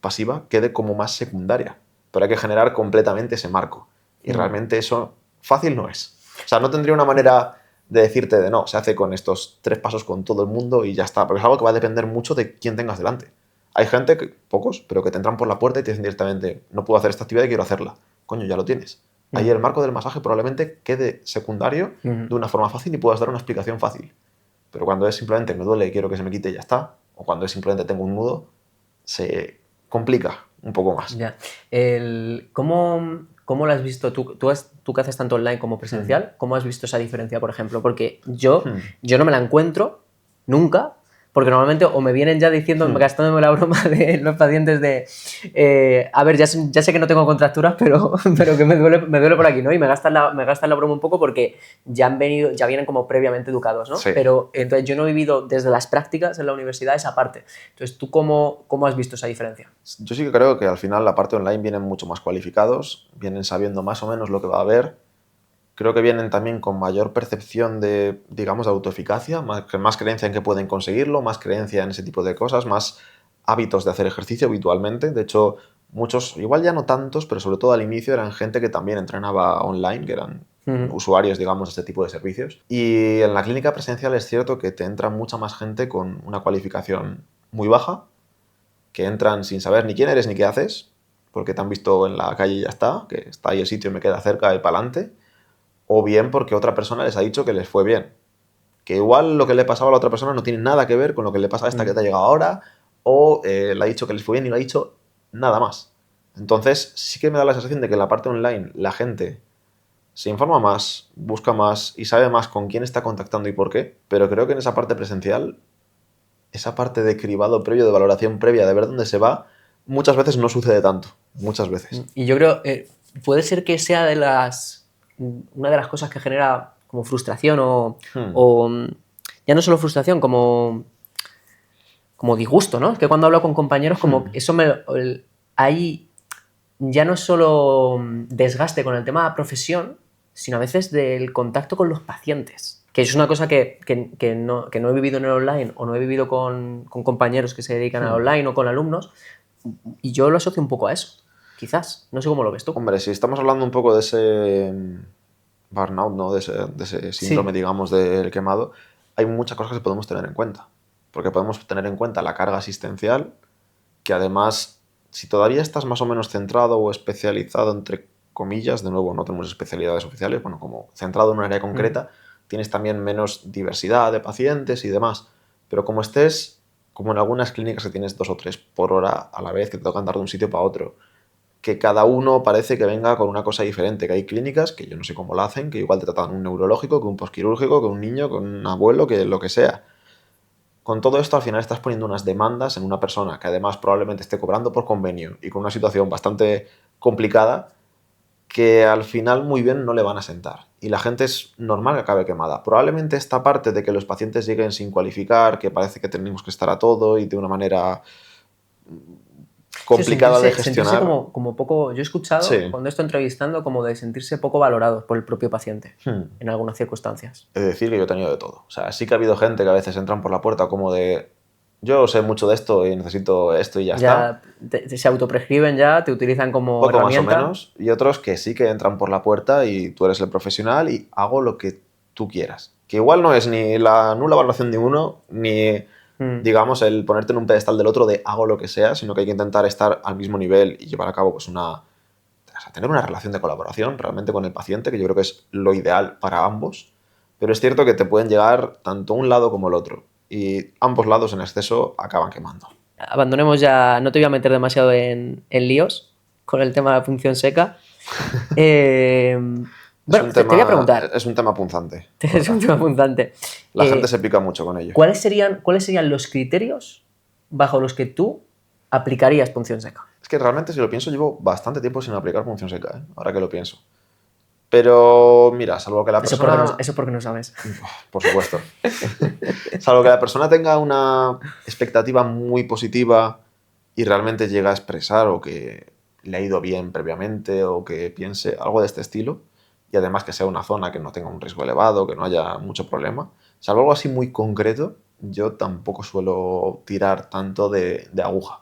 pasiva quede como más secundaria. Pero hay que generar completamente ese marco. Y realmente eso fácil no es. O sea, no tendría una manera de decirte de no, se hace con estos 3 pasos con todo el mundo y ya está. Porque es algo que va a depender mucho de quién tengas delante. Hay gente, pocos, pero que te entran por la puerta y te dicen directamente, no puedo hacer esta actividad y quiero hacerla. Coño, ya lo tienes. Ahí el marco del masaje probablemente quede secundario de una forma fácil y puedas dar una explicación fácil. Pero cuando es simplemente me duele y quiero que se me quite y ya está, o cuando es simplemente tengo un nudo, se complica un poco más. Ya. ¿Cómo lo has visto tú? Tú que haces tanto online como presencial, ¿cómo has visto esa diferencia, por ejemplo? Porque yo no me la encuentro nunca, porque normalmente o me vienen ya diciendo, gastándome la broma de los pacientes de a ver, ya sé que no tengo contracturas, pero que me duele por aquí, ¿no? Y me gastan la broma un poco porque ya vienen como previamente educados, ¿no? Sí. Pero entonces yo no he vivido desde las prácticas en la universidad esa parte. Entonces, ¿tú cómo has visto esa diferencia? Yo sí que creo que al final la parte online vienen mucho más cualificados, vienen sabiendo más o menos lo que va a haber. Creo que vienen también con mayor percepción de, digamos, de autoeficacia, más creencia en que pueden conseguirlo, más creencia en ese tipo de cosas, más hábitos de hacer ejercicio habitualmente. De hecho, muchos, igual ya no tantos, pero sobre todo al inicio eran gente que también entrenaba online, que eran usuarios, digamos, de este tipo de servicios. Y en la clínica presencial es cierto que te entra mucha más gente con una cualificación muy baja, que entran sin saber ni quién eres ni qué haces, porque te han visto en la calle y ya está, que está ahí el sitio y me queda cerca y para adelante, o bien porque otra persona les ha dicho que les fue bien. Que igual lo que le pasaba a la otra persona no tiene nada que ver con lo que le pasa a esta que te ha llegado ahora, o le ha dicho que les fue bien y no ha dicho nada más. Entonces sí que me da la sensación de que en la parte online la gente se informa más, busca más y sabe más con quién está contactando y por qué, pero creo que en esa parte presencial, esa parte de cribado previo, de valoración previa, de ver dónde se va, muchas veces no sucede tanto. Muchas veces. Y yo creo, puede ser que sea una de las cosas que genera como frustración o ya no solo frustración, como disgusto, ¿no? Es que cuando hablo con compañeros, como eso hay ya no solo desgaste con el tema de la profesión, sino a veces del contacto con los pacientes. Que es una cosa que no he vivido en el online o no he vivido con compañeros que se dedican al online o con alumnos, y yo lo asocio un poco a eso, quizás. No sé cómo lo ves tú. Hombre, si estamos hablando un poco de ese burnout, ¿no? De ese síndrome, Sí. digamos, del quemado, hay muchas cosas que podemos tener en cuenta. Porque podemos tener en cuenta la carga asistencial, que además, si todavía estás más o menos centrado o especializado, entre comillas, de nuevo, no tenemos especialidades oficiales, bueno, como centrado en un área concreta, tienes también menos diversidad de pacientes y demás. Pero como estés, como en algunas clínicas que tienes 2 o 3 por hora a la vez, que te tocan andar de un sitio para otro, que cada uno parece que venga con una cosa diferente, que hay clínicas, que yo no sé cómo lo hacen, que igual te tratan un neurológico, que un posquirúrgico, que un niño, que un abuelo, que lo que sea. Con todo esto al final estás poniendo unas demandas en una persona que además probablemente esté cobrando por convenio y con una situación bastante complicada, que al final muy bien no le van a sentar. Y la gente es normal que acabe quemada. Probablemente esta parte de que los pacientes lleguen sin cualificar, que parece que tenemos que estar a todo y de una manera complicada de gestionar. Sentirse como poco. Yo he escuchado cuando estoy entrevistando como de sentirse poco valorados por el propio paciente en algunas circunstancias. Es decir, que yo he tenido de todo. O sea, sí que ha habido gente que a veces entran por la puerta como de yo sé mucho de esto y necesito esto y ya está. Se autoprescriben ya, te utilizan como poco herramienta. Más o menos. Y otros que sí que entran por la puerta y tú eres el profesional y hago lo que tú quieras. Que igual no es ni la nula valoración de uno, ni digamos el ponerte en un pedestal del otro de hago lo que sea, sino que hay que intentar estar al mismo nivel y llevar a cabo pues tener una relación de colaboración realmente con el paciente, que yo creo que es lo ideal para ambos. Pero es cierto que te pueden llegar tanto un lado como el otro. Y ambos lados en exceso acaban quemando. abandonemos ya, no te voy a meter demasiado en líos con el tema de la punción seca. Bueno, te voy a preguntar. Es un tema punzante. Es un tema punzante. La gente se pica mucho con ello. ¿Cuáles serían los criterios bajo los que tú aplicarías punción seca? Es que realmente, si lo pienso, llevo bastante tiempo sin aplicar punción seca, ¿eh? Ahora que lo pienso. Pero mira, salvo que la persona... Eso porque no sabes. Por supuesto. Salvo que la persona tenga una expectativa muy positiva y realmente llega a expresar o que le ha ido bien previamente o que piense algo de este estilo, y además que sea una zona que no tenga un riesgo elevado, que no haya mucho problema, salvo algo así muy concreto, yo tampoco suelo tirar tanto de aguja,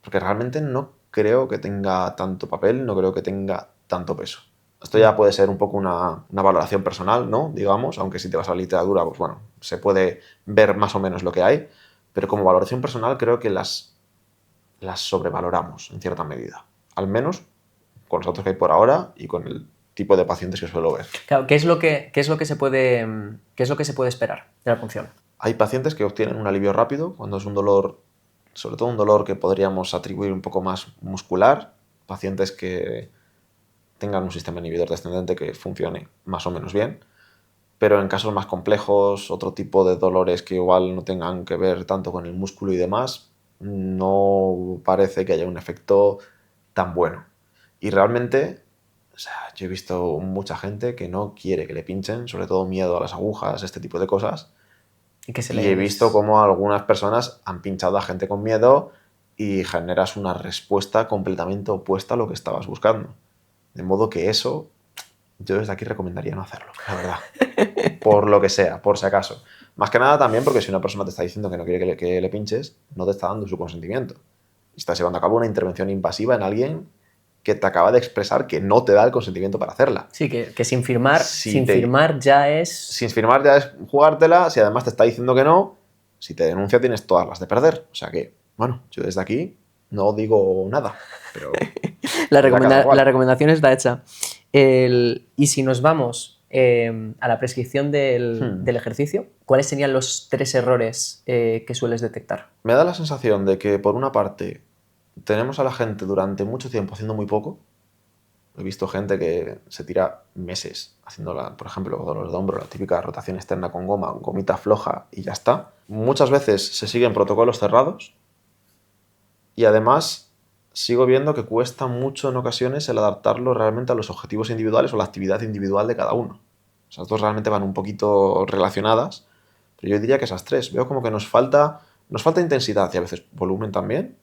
porque realmente no creo que tenga tanto papel, no creo que tenga tanto peso. Esto ya puede ser un poco una valoración personal, ¿no? Digamos, aunque si te vas a la literatura, pues bueno, se puede ver más o menos lo que hay, pero como valoración personal creo que las sobrevaloramos en cierta medida. Al menos con los datos que hay por ahora y con el tipo de pacientes que suelo ver. Claro, ¿qué es lo que se puede esperar de la punción? Hay pacientes que obtienen un alivio rápido cuando es un dolor, sobre todo un dolor que podríamos atribuir un poco más muscular, pacientes que tengan un sistema inhibidor descendente que funcione más o menos bien, pero en casos más complejos, otro tipo de dolores que igual no tengan que ver tanto con el músculo y demás, no parece que haya un efecto tan bueno. Y realmente, o sea, yo he visto mucha gente que no quiere que le pinchen, sobre todo miedo a las agujas, este tipo de cosas, y he visto cómo algunas personas han pinchado a gente con miedo y generas una respuesta completamente opuesta a lo que estabas buscando. De modo que eso, yo desde aquí recomendaría no hacerlo, la verdad. Por lo que sea, por si acaso. Más que nada también porque si una persona te está diciendo que no quiere que le pinches, no te está dando su consentimiento. Estás llevando a cabo una intervención invasiva en alguien que te acaba de expresar que no te da el consentimiento para hacerla. Sí, que sin firmar, firmar ya es... Sin firmar ya es jugártela, si además te está diciendo que no, si te denuncia tienes todas las de perder. O sea que, bueno, yo desde aquí no digo nada, pero... la recomendación está hecha. Y si nos vamos a la prescripción del ejercicio, ¿cuáles serían los 3 errores que sueles detectar? Me da la sensación de que, por una parte, tenemos a la gente durante mucho tiempo haciendo muy poco. He visto gente que se tira meses haciendo, por ejemplo, dolores de hombro, la típica rotación externa con goma, gomita floja y ya está. Muchas veces se siguen protocolos cerrados y además sigo viendo que cuesta mucho en ocasiones el adaptarlo realmente a los objetivos individuales o la actividad individual de cada uno. Esas dos realmente van un poquito relacionadas, pero yo diría que esas 3. Veo como que nos falta intensidad y a veces volumen también.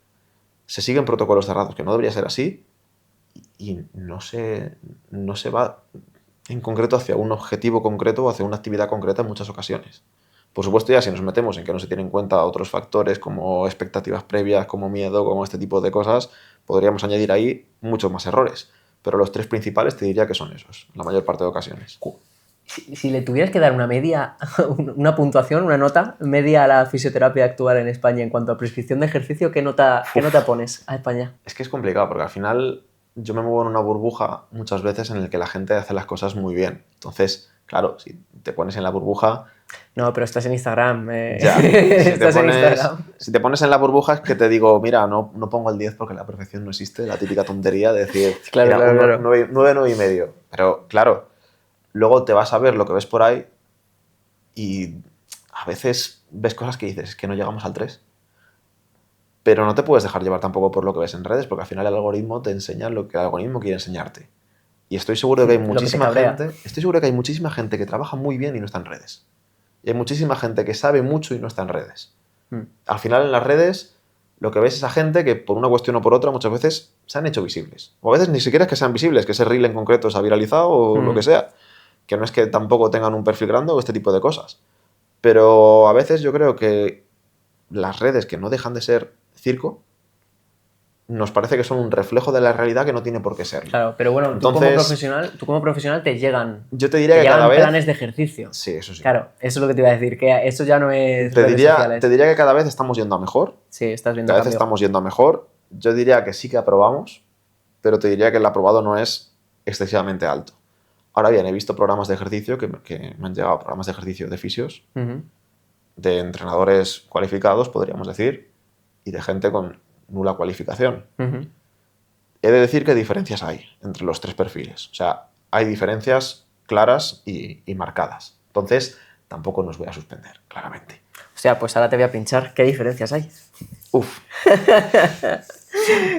Se siguen protocolos cerrados, que no debería ser así, y no se va en concreto hacia un objetivo concreto o hacia una actividad concreta en muchas ocasiones. Por supuesto, ya si nos metemos en que no se tienen en cuenta otros factores como expectativas previas, como miedo, como este tipo de cosas, podríamos añadir ahí muchos más errores. Pero los 3 principales te diría que son esos, la mayor parte de ocasiones. Si le tuvieras que dar una media, una puntuación, una nota media a la fisioterapia actual en España en cuanto a prescripción de ejercicio, ¿qué nota pones a España? Es que es complicado porque al final yo me muevo en una burbuja muchas veces en la que la gente hace las cosas muy bien. Entonces, claro, si te pones en la burbuja... No, pero estás en Instagram. Ya, si te pones en la burbuja es que te digo, mira, no pongo el 10 porque la perfección no existe, la típica tontería de decir, claro. 9, 9,5. Pero claro, luego te vas a ver lo que ves por ahí y a veces ves cosas que dices, es que no llegamos al 3. Pero no te puedes dejar llevar tampoco por lo que ves en redes, porque al final el algoritmo te enseña lo que el algoritmo quiere enseñarte. Y estoy seguro de que hay muchísima gente que trabaja muy bien y no está en redes. Y hay muchísima gente que sabe mucho y no está en redes. Al final en las redes lo que ves es a gente que por una cuestión o por otra muchas veces se han hecho visibles. O a veces ni siquiera es que sean visibles, que ese reel en concreto se ha viralizado o lo que sea. Que no es que tampoco tengan un perfil grande o este tipo de cosas. Pero a veces yo creo que las redes, que no dejan de ser circo, nos parece que son un reflejo de la realidad que no tiene por qué ser. Claro, pero bueno, entonces, tú como profesional te llegan, yo te diría que cada vez planes de ejercicio. Sí, eso sí. Claro, eso es lo que te iba a decir, que eso ya no es te diría que cada vez estamos yendo a mejor. Sí, estás viendo cada vez estamos yendo a mejor. Yo diría que sí que aprobamos, pero te diría que el aprobado no es excesivamente alto. Ahora bien, he visto programas de ejercicio que me han llegado, programas de ejercicio de fisios, de entrenadores cualificados, podríamos decir, y de gente con nula cualificación. Ujú. He de decir que diferencias hay entre los tres perfiles. O sea, hay diferencias claras y marcadas. Entonces, tampoco nos voy a suspender, claramente. O sea, pues ahora te voy a pinchar. ¿Qué diferencias hay? Uf.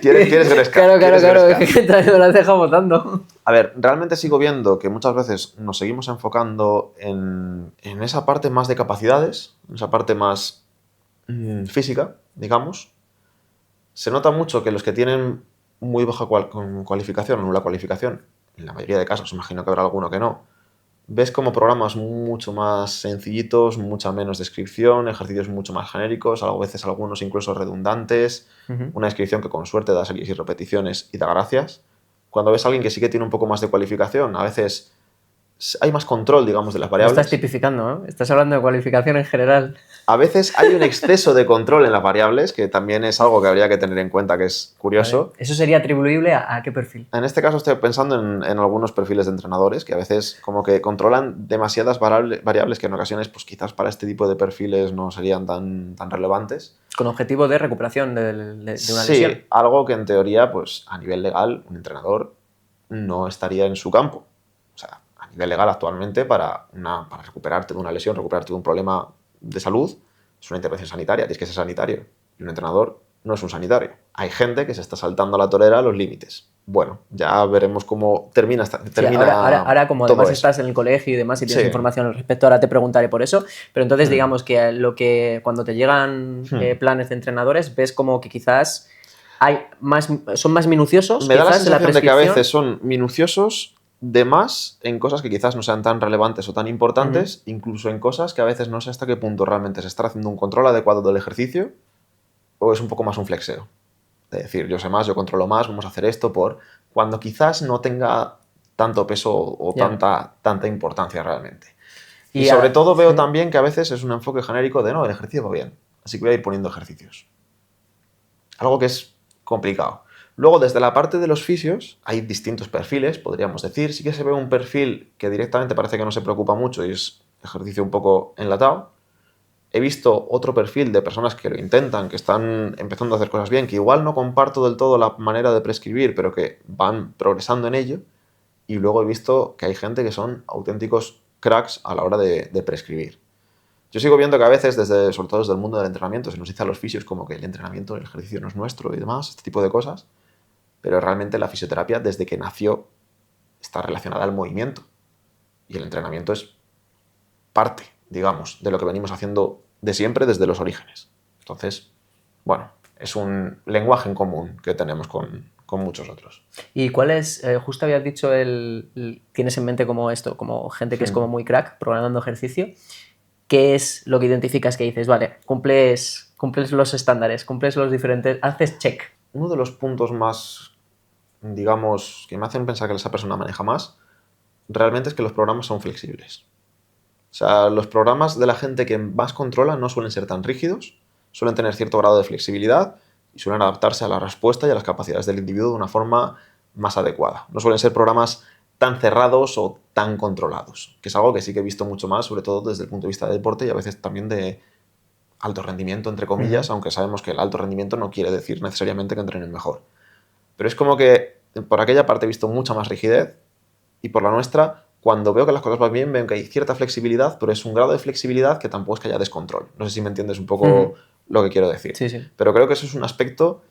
¿Quieres grescar? Claro, ¿Quieres grescar? que me lo has dejado botando. A ver, realmente sigo viendo que muchas veces nos seguimos enfocando en esa parte más de capacidades, en esa parte más física, digamos. Se nota mucho que los que tienen muy baja cualificación o nula cualificación, en la mayoría de casos, imagino que habrá alguno que no, ves como programas mucho más sencillitos, mucha menos descripción, ejercicios mucho más genéricos, a veces algunos incluso redundantes, una descripción que con suerte da series y repeticiones y da gracias. Cuando ves a alguien que sí que tiene un poco más de cualificación, a veces hay más control, digamos, de las Lo variables. estás tipificando, ¿no? Estás hablando de cualificación en general. A veces hay un exceso de control en las variables, que también es algo que habría que tener en cuenta, que es curioso. Vale. ¿Eso sería atribuible a qué perfil? En este caso estoy pensando en algunos perfiles de entrenadores que a veces como que controlan demasiadas variables que en ocasiones pues quizás para este tipo de perfiles no serían tan relevantes. Con objetivo de recuperación de una Sí, lesión. algo que en teoría pues a nivel legal un entrenador no estaría en su campo. O sea, a nivel legal actualmente para recuperarte de una lesión, recuperarte de un problema de salud, es una intervención sanitaria, tienes que ser sanitario. Y un entrenador no es un sanitario. Hay gente que se está saltando a la torera los límites. Bueno, ya veremos cómo termina Sí, ahora como todo además eso. estás en el colegio y demás y tienes Sí. información al respecto, ahora te preguntaré por eso. Pero entonces digamos que cuando te llegan planes de entrenadores, ves como que quizás son más minuciosos. Me da la quizás en la sensación de que a prescripción. veces son minuciosos de más en cosas que quizás no sean tan relevantes o tan importantes, incluso en cosas que a veces no sé hasta qué punto realmente se está haciendo un control adecuado del ejercicio o es un poco más un flexeo. Es decir, yo sé más, yo controlo más, vamos a hacer esto cuando quizás no tenga tanto peso o tanta importancia realmente. Y sobre todo veo también que a veces es un enfoque genérico de no, el ejercicio va bien, así que voy a ir poniendo ejercicios. Algo que es complicado. Luego, desde la parte de los fisios, hay distintos perfiles, podríamos decir. Sí que se ve un perfil que directamente parece que no se preocupa mucho y es ejercicio un poco enlatado. He visto otro perfil de personas que lo intentan, que están empezando a hacer cosas bien, que igual no comparto del todo la manera de prescribir, pero que van progresando en ello. Y luego he visto que hay gente que son auténticos cracks a la hora de prescribir. Yo sigo viendo que a veces, sobre todo desde el mundo del entrenamiento, se nos dice a los fisios como que el entrenamiento, el ejercicio no es nuestro y demás, este tipo de cosas. Pero realmente la fisioterapia, desde que nació, está relacionada al movimiento. Y el entrenamiento es parte, digamos, de lo que venimos haciendo de siempre desde los orígenes. Entonces, bueno, es un lenguaje en común que tenemos con muchos otros. ¿Y cuál es, justo habías dicho, tienes en mente como esto, como gente que es como muy crack programando ejercicio? ¿Qué es lo que identificas que dices, vale, cumples los estándares, cumples los diferentes, haces check? Uno de los puntos más, digamos, que me hacen pensar que esa persona maneja más, realmente es que los programas son flexibles. O sea, los programas de la gente que más controla no suelen ser tan rígidos, suelen tener cierto grado de flexibilidad y suelen adaptarse a la respuesta y a las capacidades del individuo de una forma más adecuada. No suelen ser programas tan cerrados o tan controlados, que es algo que sí que he visto mucho más, sobre todo desde el punto de vista del deporte y a veces también de alto rendimiento, entre comillas, aunque sabemos que el alto rendimiento no quiere decir necesariamente que entrenen mejor. Pero es como que por aquella parte he visto mucha más rigidez y por la nuestra, cuando veo que las cosas van bien, veo que hay cierta flexibilidad, pero es un grado de flexibilidad que tampoco es que haya descontrol. No sé si me entiendes un poco lo que quiero decir. Sí, sí. Pero creo que eso es un aspecto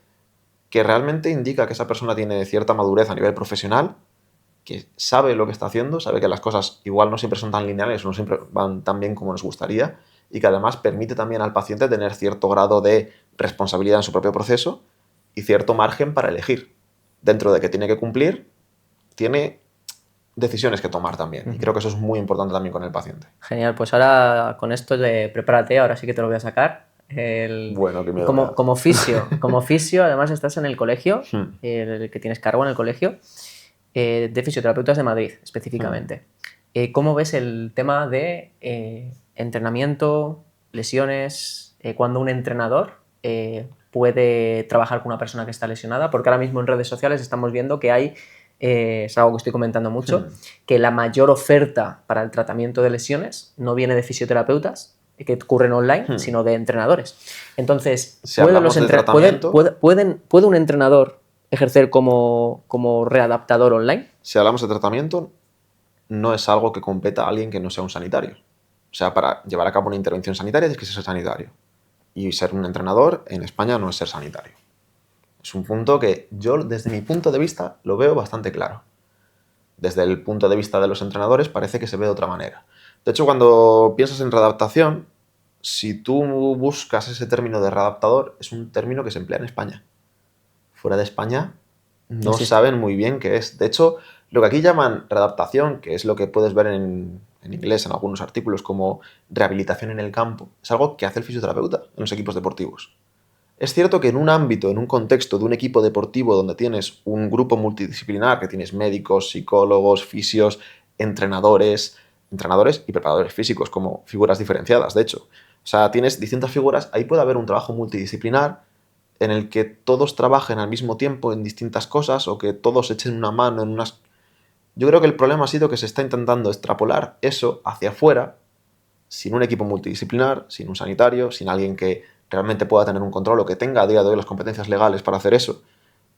que realmente indica que esa persona tiene cierta madurez a nivel profesional, que sabe lo que está haciendo, sabe que las cosas igual no siempre son tan lineales, no siempre van tan bien como nos gustaría, y que además permite también al paciente tener cierto grado de responsabilidad en su propio proceso y cierto margen para elegir. Dentro de que tiene que cumplir, tiene decisiones que tomar también. Y creo que eso es muy importante también con el paciente. Genial, pues ahora con esto prepárate, ahora sí que te lo voy a sacar. Bueno, que me como fisio, además estás en el colegio, el que tienes cargo en el colegio, de fisioterapeutas de Madrid específicamente. ¿Cómo ves el tema de entrenamiento, lesiones, cuando un entrenador puede trabajar con una persona que está lesionada? Porque ahora mismo en redes sociales estamos viendo que hay, es algo que estoy comentando mucho, que la mayor oferta para el tratamiento de lesiones no viene de fisioterapeutas, que ocurren online, sino de entrenadores. Entonces, Si hablamos de tratamiento, ¿puede un entrenador ejercer como readaptador online? si hablamos de tratamiento, no es algo que competa a alguien que no sea un sanitario. O sea, para llevar a cabo una intervención sanitaria tienes que ser sanitario. Y ser un entrenador en España no es ser sanitario. Es un punto que yo, desde mi punto de vista, lo veo bastante claro. Desde el punto de vista de los entrenadores parece que se ve de otra manera. De hecho, cuando piensas en readaptación, si tú buscas ese término de readaptador, es un término que se emplea en España. Fuera de España no saben muy bien qué es. De hecho, lo que aquí llaman readaptación, que es lo que puedes ver en inglés en algunos artículos como rehabilitación en el campo, es algo que hace el fisioterapeuta en los equipos deportivos. Es cierto que en un ámbito, en un contexto de un equipo deportivo donde tienes un grupo multidisciplinar, que tienes médicos, psicólogos, fisios, entrenadores y preparadores físicos como figuras diferenciadas, de hecho. O sea, tienes distintas figuras, ahí puede haber un trabajo multidisciplinar en el que todos trabajen al mismo tiempo en distintas cosas o que todos echen una mano en unas... Yo creo que el problema ha sido que se está intentando extrapolar eso hacia afuera sin un equipo multidisciplinar, sin un sanitario, sin alguien que realmente pueda tener un control o que tenga a día de hoy las competencias legales para hacer eso.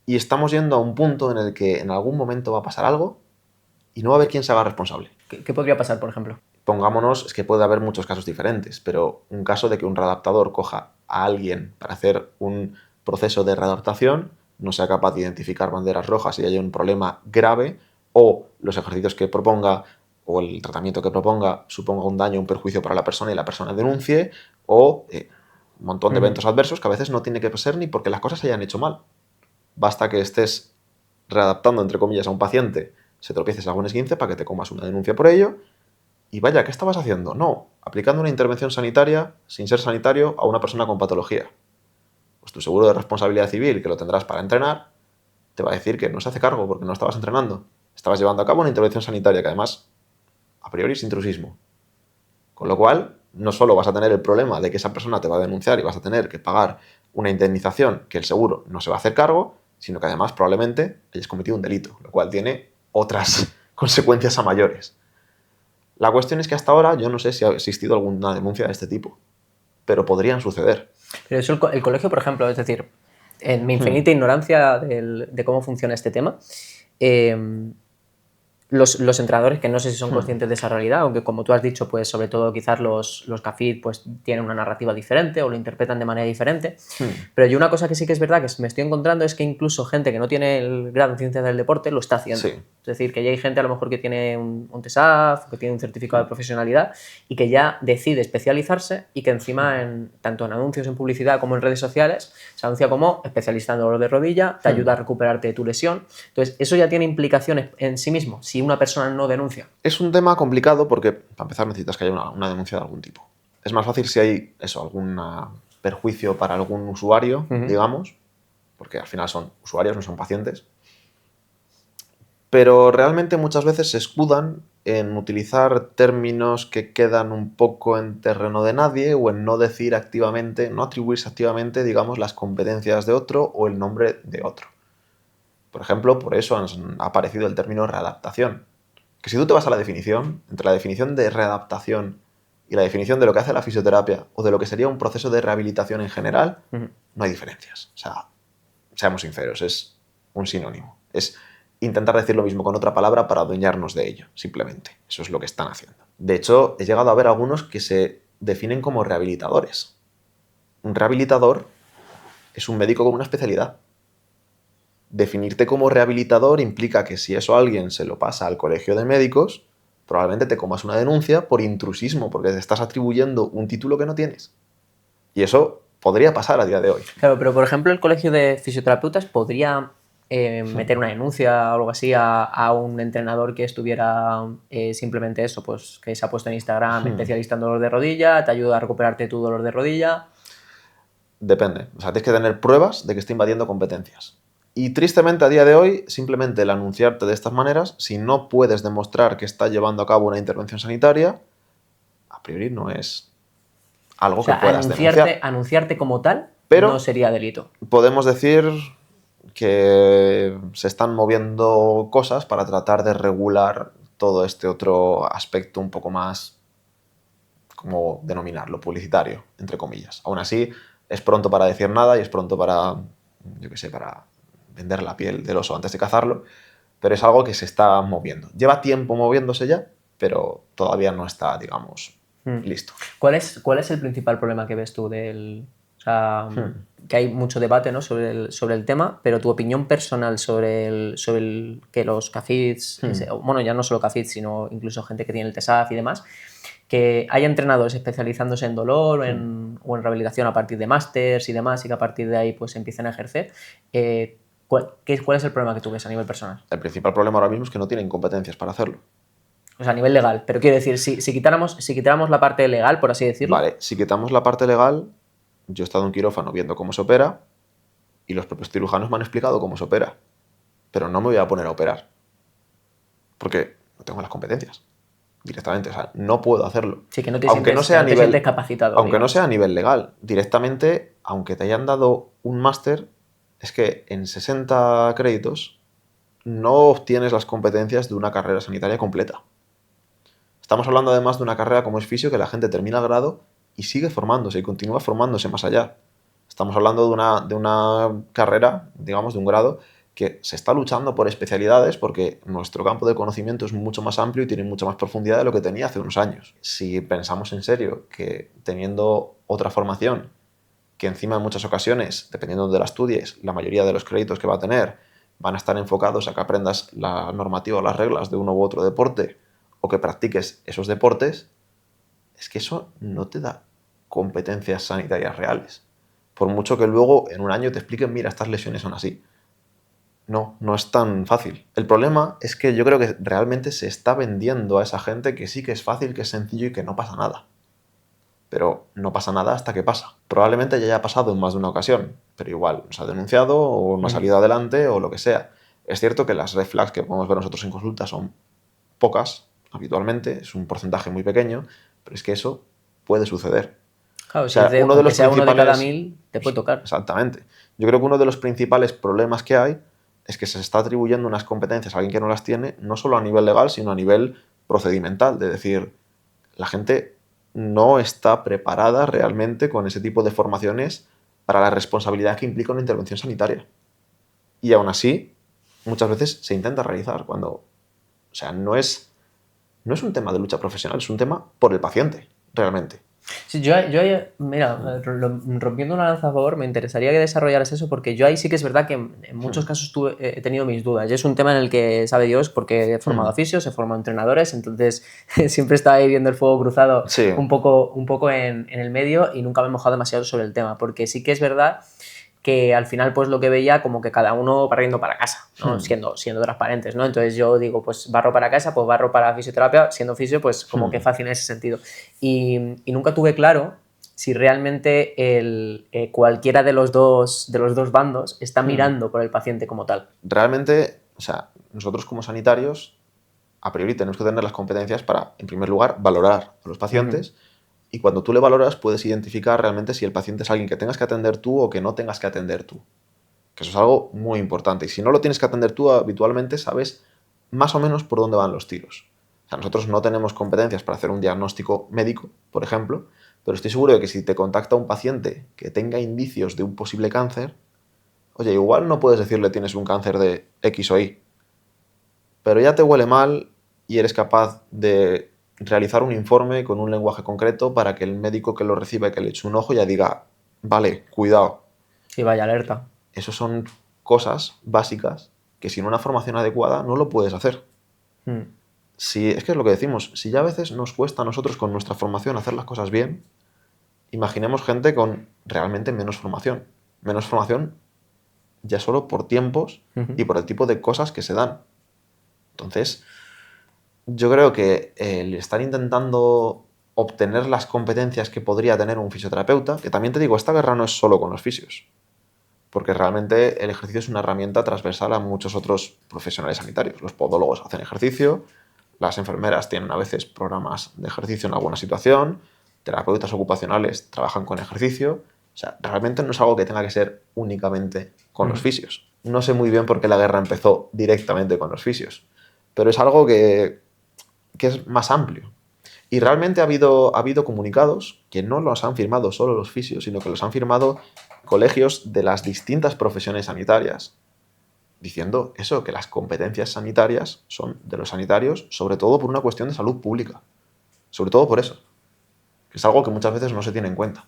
Y estamos yendo a un punto en el que en algún momento va a pasar algo y no va a haber quién se haga responsable. ¿Qué podría pasar, por ejemplo? Pongámonos, es que puede haber muchos casos diferentes, pero un caso de que un readaptador coja a alguien para hacer un proceso de readaptación, no sea capaz de identificar banderas rojas y haya un problema grave, o los ejercicios que proponga o el tratamiento que proponga suponga un daño, un perjuicio para la persona y la persona denuncie, o un montón de eventos adversos que a veces no tiene que ser ni porque las cosas se hayan hecho mal. Basta que estés readaptando, entre comillas, a un paciente, se tropieces algún esguince para que te comas una denuncia por ello. Y vaya, ¿qué estabas haciendo? No, aplicando una intervención sanitaria, sin ser sanitario, a una persona con patología. Pues tu seguro de responsabilidad civil, que lo tendrás para entrenar, te va a decir que no se hace cargo porque no estabas entrenando. Estabas llevando a cabo una intervención sanitaria que además, a priori, es intrusismo. Con lo cual, no solo vas a tener el problema de que esa persona te va a denunciar y vas a tener que pagar una indemnización que el seguro no se va a hacer cargo, sino que además probablemente hayas cometido un delito, lo cual tiene otras consecuencias a mayores. La cuestión es que hasta ahora yo no sé si ha existido alguna denuncia de este tipo, pero podrían suceder. Pero eso el colegio, por ejemplo, es decir, en mi infinita ignorancia de cómo funciona este tema, los entrenadores, que no sé si son conscientes de esa realidad, aunque como tú has dicho, pues sobre todo quizás los CAFID pues tienen una narrativa diferente o lo interpretan de manera diferente, pero yo una cosa que sí que es verdad que me estoy encontrando es que incluso gente que no tiene el grado en ciencias del deporte lo está haciendo. Sí. Es decir, que ya hay gente a lo mejor que tiene un TESAF, que tiene un certificado de profesionalidad y que ya decide especializarse y que encima tanto en anuncios, en publicidad como en redes sociales se anuncia como especialista en dolor de rodilla, te ayuda a recuperarte de tu lesión. Entonces, eso ya tiene implicaciones en sí mismo. Si una persona no denuncia. Es un tema complicado porque, para empezar, necesitas que haya una denuncia de algún tipo. Es más fácil si hay algún perjuicio para algún usuario, digamos, porque al final son usuarios, no son pacientes. Pero realmente muchas veces se escudan en utilizar términos que quedan un poco en terreno de nadie o en no decir activamente, no atribuirse activamente, digamos, las competencias de otro o el nombre de otro. Por ejemplo, por eso ha aparecido el término readaptación. Que si tú te vas a la definición, entre la definición de readaptación y la definición de lo que hace la fisioterapia o de lo que sería un proceso de rehabilitación en general, no hay diferencias. O sea, seamos sinceros, es un sinónimo. Es intentar decir lo mismo con otra palabra para adueñarnos de ello, simplemente. Eso es lo que están haciendo. De hecho, he llegado a ver algunos que se definen como rehabilitadores. Un rehabilitador es un médico con una especialidad. Definirte como rehabilitador implica que si eso alguien se lo pasa al colegio de médicos, probablemente te comas una denuncia por intrusismo, porque te estás atribuyendo un título que no tienes. Y eso podría pasar a día de hoy. Claro, pero por ejemplo el colegio de fisioterapeutas podría meter una denuncia o algo así a un entrenador que estuviera simplemente eso, pues que se ha puesto en Instagram especialista en dolor de rodilla, te ayuda a recuperarte tu dolor de rodilla. Depende. O sea, tienes que tener pruebas de que está invadiendo competencias. Y tristemente a día de hoy, simplemente el anunciarte de estas maneras, si no puedes demostrar que está llevando a cabo una intervención sanitaria, a priori no es algo que puedas denunciar. Anunciarte como tal pero no sería delito. Podemos decir que se están moviendo cosas para tratar de regular todo este otro aspecto un poco más ¿cómo denominarlo? Publicitario, entre comillas. Aún así, es pronto para decir nada y es pronto para, yo qué sé, para vender la piel del oso antes de cazarlo, pero es algo que se está moviendo. Lleva tiempo moviéndose ya, pero todavía no está, digamos, listo. ¿Cuál es el principal problema que ves tú del... O sea, que hay mucho debate, ¿no?, sobre el tema, pero tu opinión personal sobre que los CAFIDs, bueno, ya no solo CAFIDs, sino incluso gente que tiene el TESAF y demás, que haya entrenadores especializándose en dolor o en rehabilitación a partir de másters y demás, y que a partir de ahí pues empiecen a ejercer. ¿Cuál es el problema que tú ves a nivel personal? El principal problema ahora mismo es que no tienen competencias para hacerlo. O sea, a nivel legal. Pero quiero decir, si quitáramos la parte legal, por así decirlo... Vale, si quitamos la parte legal, yo he estado en quirófano viendo cómo se opera y los propios cirujanos me han explicado cómo se opera. Pero no me voy a poner a operar. Porque no tengo las competencias. Directamente, o sea, no puedo hacerlo. Sí, que no te aunque no sea a nivel capacitado. Aunque no sea a nivel legal. Directamente, aunque te hayan dado un máster, es que en 60 créditos no obtienes las competencias de una carrera sanitaria completa. Estamos hablando además de una carrera como es fisio, que la gente termina el grado y sigue formándose y continúa formándose más allá. Estamos hablando de una carrera, digamos, de un grado que se está luchando por especialidades porque nuestro campo de conocimiento es mucho más amplio y tiene mucha más profundidad de lo que tenía hace unos años. Si pensamos en serio que teniendo otra formación, que encima en muchas ocasiones, dependiendo de la estudies, la mayoría de los créditos que va a tener van a estar enfocados a que aprendas la normativa o las reglas de uno u otro deporte o que practiques esos deportes, es que eso no te da competencias sanitarias reales. Por mucho que luego en un año te expliquen, mira, estas lesiones son así. No es tan fácil. El problema es que yo creo que realmente se está vendiendo a esa gente que sí que es fácil, que es sencillo y que no pasa nada. Pero no pasa nada hasta que pasa. Probablemente ya haya pasado en más de una ocasión, pero igual nos ha denunciado o no ha salido adelante o lo que sea. Es cierto que las red flags que podemos ver nosotros en consulta son pocas, habitualmente, es un porcentaje muy pequeño, pero es que eso puede suceder. Claro, si uno de cada 1000, te puede tocar. Exactamente. Yo creo que uno de los principales problemas que hay es que se está atribuyendo unas competencias a alguien que no las tiene, no solo a nivel legal, sino a nivel procedimental. De decir, la gente no está preparada realmente con ese tipo de formaciones para la responsabilidad que implica una intervención sanitaria. Y aún así, muchas veces se intenta realizar cuando... O sea, no es un tema de lucha profesional, es un tema por el paciente, realmente. Sí, mira, rompiendo una lanza a favor, me interesaría que desarrollaras eso, porque yo ahí sí que es verdad que en muchos casos he tenido mis dudas. Y es un tema en el que, sabe Dios, porque he formado a fisios, he formado entrenadores, entonces siempre estaba ahí viendo el fuego cruzado un poco en el medio y nunca me he mojado demasiado sobre el tema, porque sí que es verdad que al final pues lo que veía como que cada uno barriendo para casa, ¿no? siendo transparentes, ¿no? Entonces yo digo, pues barro para casa, pues barro para fisioterapia, siendo fisio, pues como que fácil en ese sentido. Y nunca tuve claro si realmente cualquiera de los dos bandos está mirando por el paciente como tal. Realmente, o sea, nosotros como sanitarios, a priori tenemos que tener las competencias para, en primer lugar, valorar a los pacientes. Y cuando tú le valoras, puedes identificar realmente si el paciente es alguien que tengas que atender tú o que no tengas que atender tú. Que eso es algo muy importante. Y si no lo tienes que atender tú, habitualmente sabes más o menos por dónde van los tiros. O sea, nosotros no tenemos competencias para hacer un diagnóstico médico, por ejemplo, pero estoy seguro de que si te contacta un paciente que tenga indicios de un posible cáncer, oye, igual no puedes decirle tienes un cáncer de X o Y, pero ya te huele mal y eres capaz de realizar un informe con un lenguaje concreto para que el médico que lo reciba y que le eche un ojo ya diga, vale, cuidado. Sí, vaya alerta. Esas son cosas básicas que sin una formación adecuada no lo puedes hacer. Es que es lo que decimos, si ya a veces nos cuesta a nosotros con nuestra formación hacer las cosas bien, imaginemos gente con realmente menos formación. Menos formación ya solo por tiempos y por el tipo de cosas que se dan. Entonces, yo creo que el estar intentando obtener las competencias que podría tener un fisioterapeuta, que también te digo, esta guerra no es solo con los fisios, porque realmente el ejercicio es una herramienta transversal a muchos otros profesionales sanitarios. Los podólogos hacen ejercicio, las enfermeras tienen a veces programas de ejercicio en alguna situación, terapeutas ocupacionales trabajan con ejercicio. O sea, realmente no es algo que tenga que ser únicamente con los fisios. No sé muy bien por qué la guerra empezó directamente con los fisios, pero es algo que es más amplio. Y realmente ha habido comunicados que no los han firmado solo los fisios, sino que los han firmado colegios de las distintas profesiones sanitarias, diciendo eso, que las competencias sanitarias son de los sanitarios, sobre todo por una cuestión de salud pública. Sobre todo por eso. Que es algo que muchas veces no se tiene en cuenta.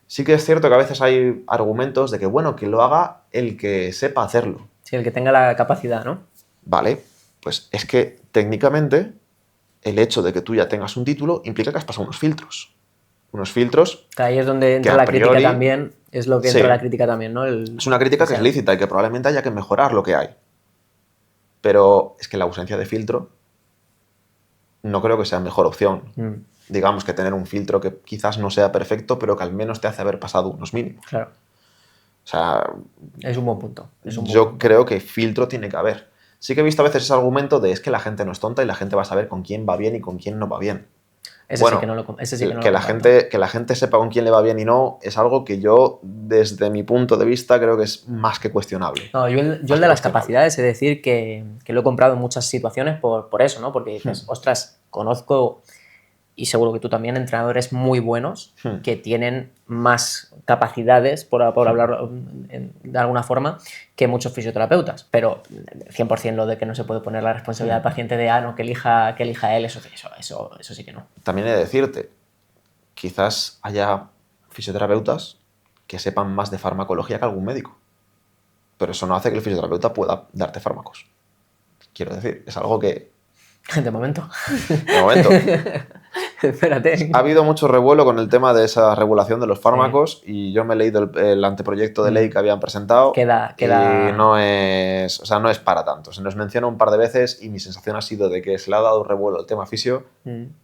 Sí que es cierto que a veces hay argumentos de que, bueno, que lo haga el que sepa hacerlo. Sí, el que tenga la capacidad, ¿no? Vale, pues es que técnicamente el hecho de que tú ya tengas un título implica que has pasado unos filtros. Unos filtros Que ahí es donde entra que a la crítica priori- también, es lo que Sí. entra la crítica también, ¿no? es una crítica o que sea, es lícita y que probablemente haya que mejorar lo que hay. Pero es que la ausencia de filtro no creo que sea mejor opción. Digamos que tener un filtro que quizás no sea perfecto, pero que al menos te hace haber pasado unos mínimos. Claro, O sea, es un buen punto. Es un buen yo punto. creo que filtro tiene que haber. Sí que he visto a veces ese argumento de es que la gente no es tonta y la gente va a saber con quién va bien y con quién no va bien. Ese Bueno, sí que no lo, ese sí que no que lo la comparto. gente sepa con quién le va bien y no es algo que yo, desde mi punto de vista, creo que es más que cuestionable. No, yo el Más de que las cuestionable. capacidades, he de decir que lo he comprado en muchas situaciones por eso, ¿no? Porque dices, ostras, conozco, y seguro que tú también, entrenadores muy buenos que tienen más capacidades, por hablarlo de alguna forma, que muchos fisioterapeutas. Pero 100% lo de que no se puede poner la responsabilidad del paciente de, no, que elija él, eso sí que no. También he de decirte, quizás haya fisioterapeutas que sepan más de farmacología que algún médico. Pero eso no hace que el fisioterapeuta pueda darte fármacos. Quiero decir, es algo que, De momento. de momento, Espérate. ha habido mucho revuelo con el tema de esa regulación de los fármacos y yo me he leído el anteproyecto de ley que habían presentado Queda- y no es, o sea, no es para tanto. Se nos menciona un par de veces y mi sensación ha sido de que se le ha dado revuelo al tema fisio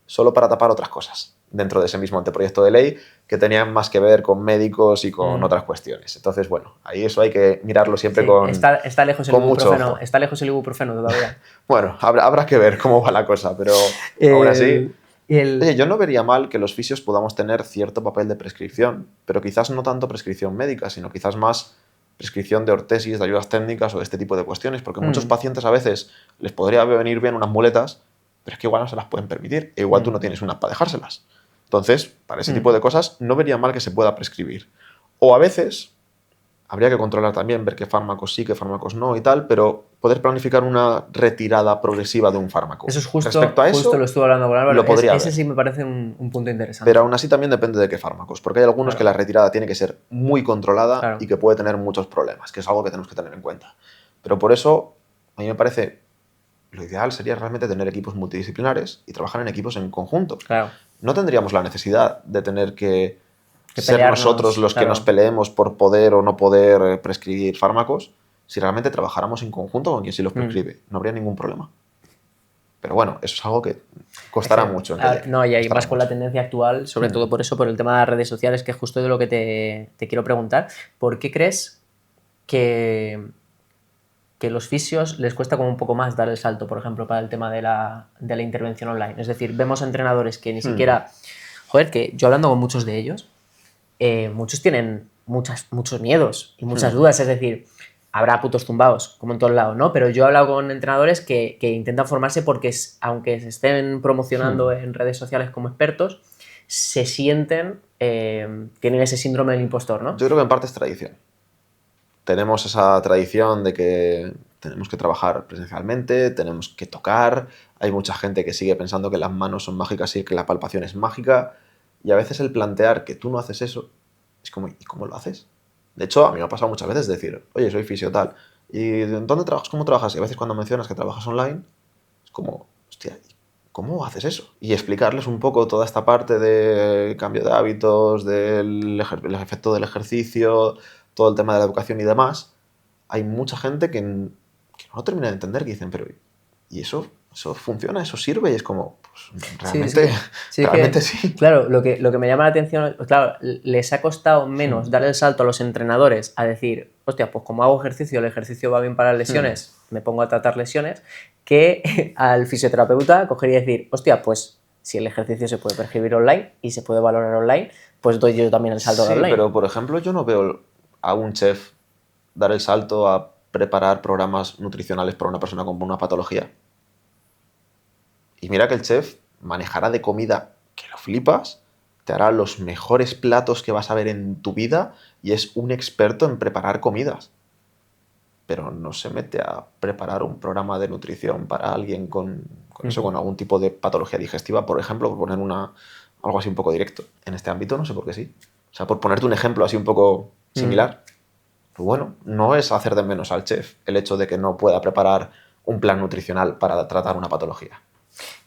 solo para tapar otras cosas dentro de ese mismo anteproyecto de ley que tenían más que ver con médicos y con otras cuestiones. Entonces, bueno, ahí eso hay que mirarlo siempre Sí, con está lejos el con mucho ibuprofeno. ojo. Está lejos el ibuprofeno todavía. Bueno, habrá que ver cómo va la cosa, pero aún así... Oye, yo no vería mal que los fisios podamos tener cierto papel de prescripción, pero quizás no tanto prescripción médica, sino quizás más prescripción de ortesis, de ayudas técnicas o de este tipo de cuestiones, porque muchos pacientes a veces les podría venir bien unas muletas, pero es que igual no se las pueden permitir, e igual tú no tienes unas para dejárselas. Entonces, para ese tipo de cosas, no vería mal que se pueda prescribir. O a veces, habría que controlar también, ver qué fármacos sí, qué fármacos no y tal, pero poder planificar una retirada progresiva de un fármaco. Eso es justo, Respecto a eso, justo lo estuve hablando con Álvaro. lo podría Ese ver. sí me parece un punto interesante. Pero aún así también depende de qué fármacos, porque hay algunos Claro. que la retirada tiene que ser muy controlada Claro. y que puede tener muchos problemas, que es algo que tenemos que tener en cuenta. Pero por eso, a mí me parece, lo ideal sería realmente tener equipos multidisciplinares y trabajar en equipos en conjunto. Claro. No tendríamos la necesidad de tener que ser pelearnos, nosotros los claro. que nos peleemos por poder o no poder prescribir fármacos, si realmente trabajáramos en conjunto con quien sí los prescribe. No habría ningún problema. Pero bueno, eso es algo que costará mucho. No, y hay Costará más con la mucho. tendencia actual, sobre todo por eso, por el tema de las redes sociales, que es justo de lo que te quiero preguntar. ¿Por qué crees que los fisios les cuesta como un poco más dar el salto, por ejemplo, para el tema de la intervención online? Es decir, vemos entrenadores que ni siquiera... Joder, que yo hablando con muchos de ellos, muchos tienen muchos miedos y muchas dudas, es decir, habrá putos tumbados, como en todos lados, ¿no? Pero yo he hablado con entrenadores que intentan formarse porque, aunque se estén promocionando en redes sociales como expertos, se sienten, tienen ese síndrome del impostor, ¿no? Yo creo que en parte es tradición. Tenemos esa tradición de que tenemos que trabajar presencialmente, tenemos que tocar, hay mucha gente que sigue pensando que las manos son mágicas y que la palpación es mágica, y a veces el plantear que tú no haces eso, es como, ¿y cómo lo haces? De hecho, a mí me ha pasado muchas veces decir, oye, soy fisio tal, ¿y dónde trabajas? ¿Cómo trabajas? Y a veces cuando mencionas que trabajas online, es como, hostia, ¿cómo haces eso? Y explicarles un poco toda esta parte de cambio de hábitos, del el efecto del ejercicio, todo el tema de la educación y demás. Hay mucha gente que no lo termina de entender, que dicen, pero ¿y eso funciona? ¿Eso sirve? Y es como, pues realmente Sí, realmente sí. Claro, lo que me llama la atención, claro, les ha costado menos dar el salto a los entrenadores a decir, hostia, pues como hago ejercicio, el ejercicio va bien para las lesiones, me pongo a tratar lesiones, que al fisioterapeuta cogería y decir, hostia, pues si el ejercicio se puede prescribir online y se puede valorar online, pues doy yo también el salto de Sí, online. pero por ejemplo, yo no veo a un chef dar el salto a preparar programas nutricionales para una persona con una patología. Y mira que el chef manejará de comida que lo flipas, te hará los mejores platos que vas a ver en tu vida y es un experto en preparar comidas. Pero no se mete a preparar un programa de nutrición para alguien con eso, con algún tipo de patología digestiva, por ejemplo, por poner algo así un poco directo. En este ámbito no sé por qué sí. O sea, por ponerte un ejemplo así un poco similar. Pues bueno, no es hacer de menos al chef el hecho de que no pueda preparar un plan nutricional para tratar una patología.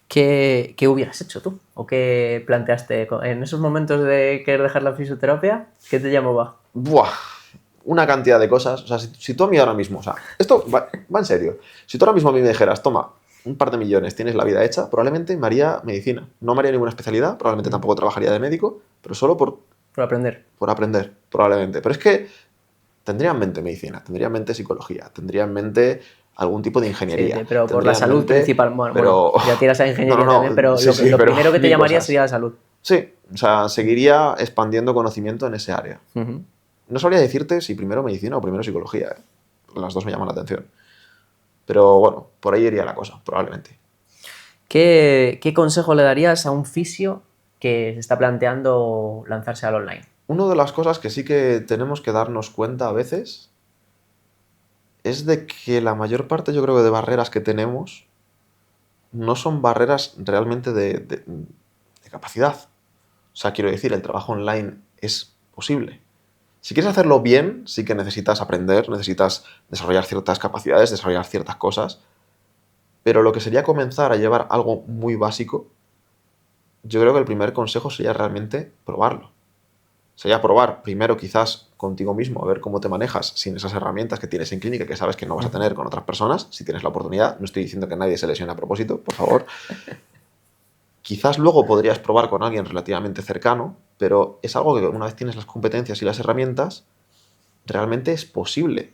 ¿Qué hubieras hecho tú? ¿O qué planteaste en esos momentos de querer dejar la fisioterapia? ¿Qué te llamaba? Buah, una cantidad de cosas. O sea, si tú a mí ahora mismo, o sea, esto va en serio. Si tú ahora mismo a mí me dijeras, toma, un par de millones, tienes la vida hecha, probablemente me haría medicina. No me haría ninguna especialidad, probablemente tampoco trabajaría de médico, pero solo por aprender. Por aprender, probablemente. Pero es que tendría en mente medicina, tendría en mente psicología, tendría en mente algún tipo de ingeniería. Sí, pero por la salud principal. Bueno, ya tiras a ingeniería también, pero sí, lo pero primero que te llamaría cosas. sería la salud. Sí, o sea, seguiría expandiendo conocimiento en ese área. No sabría decirte si primero medicina o primero psicología. Las dos me llaman la atención. Pero bueno, por ahí iría la cosa, probablemente. ¿Qué consejo le darías a un fisio que se está planteando lanzarse al online? Una de las cosas que sí que tenemos que darnos cuenta a veces es de que la mayor parte, yo creo, de barreras que tenemos no son barreras realmente de capacidad. O sea, quiero decir, el trabajo online es posible. Si quieres hacerlo bien, sí que necesitas aprender, necesitas desarrollar ciertas capacidades, desarrollar ciertas cosas, pero lo que sería comenzar a llevar algo muy básico, yo creo que el primer consejo sería realmente probarlo. Sería probar primero quizás contigo mismo, a ver cómo te manejas sin esas herramientas que tienes en clínica que sabes que no vas a tener con otras personas, si tienes la oportunidad. No estoy diciendo que nadie se lesione a propósito, por favor. Quizás luego podrías probar con alguien relativamente cercano, pero es algo que una vez tienes las competencias y las herramientas, realmente es posible.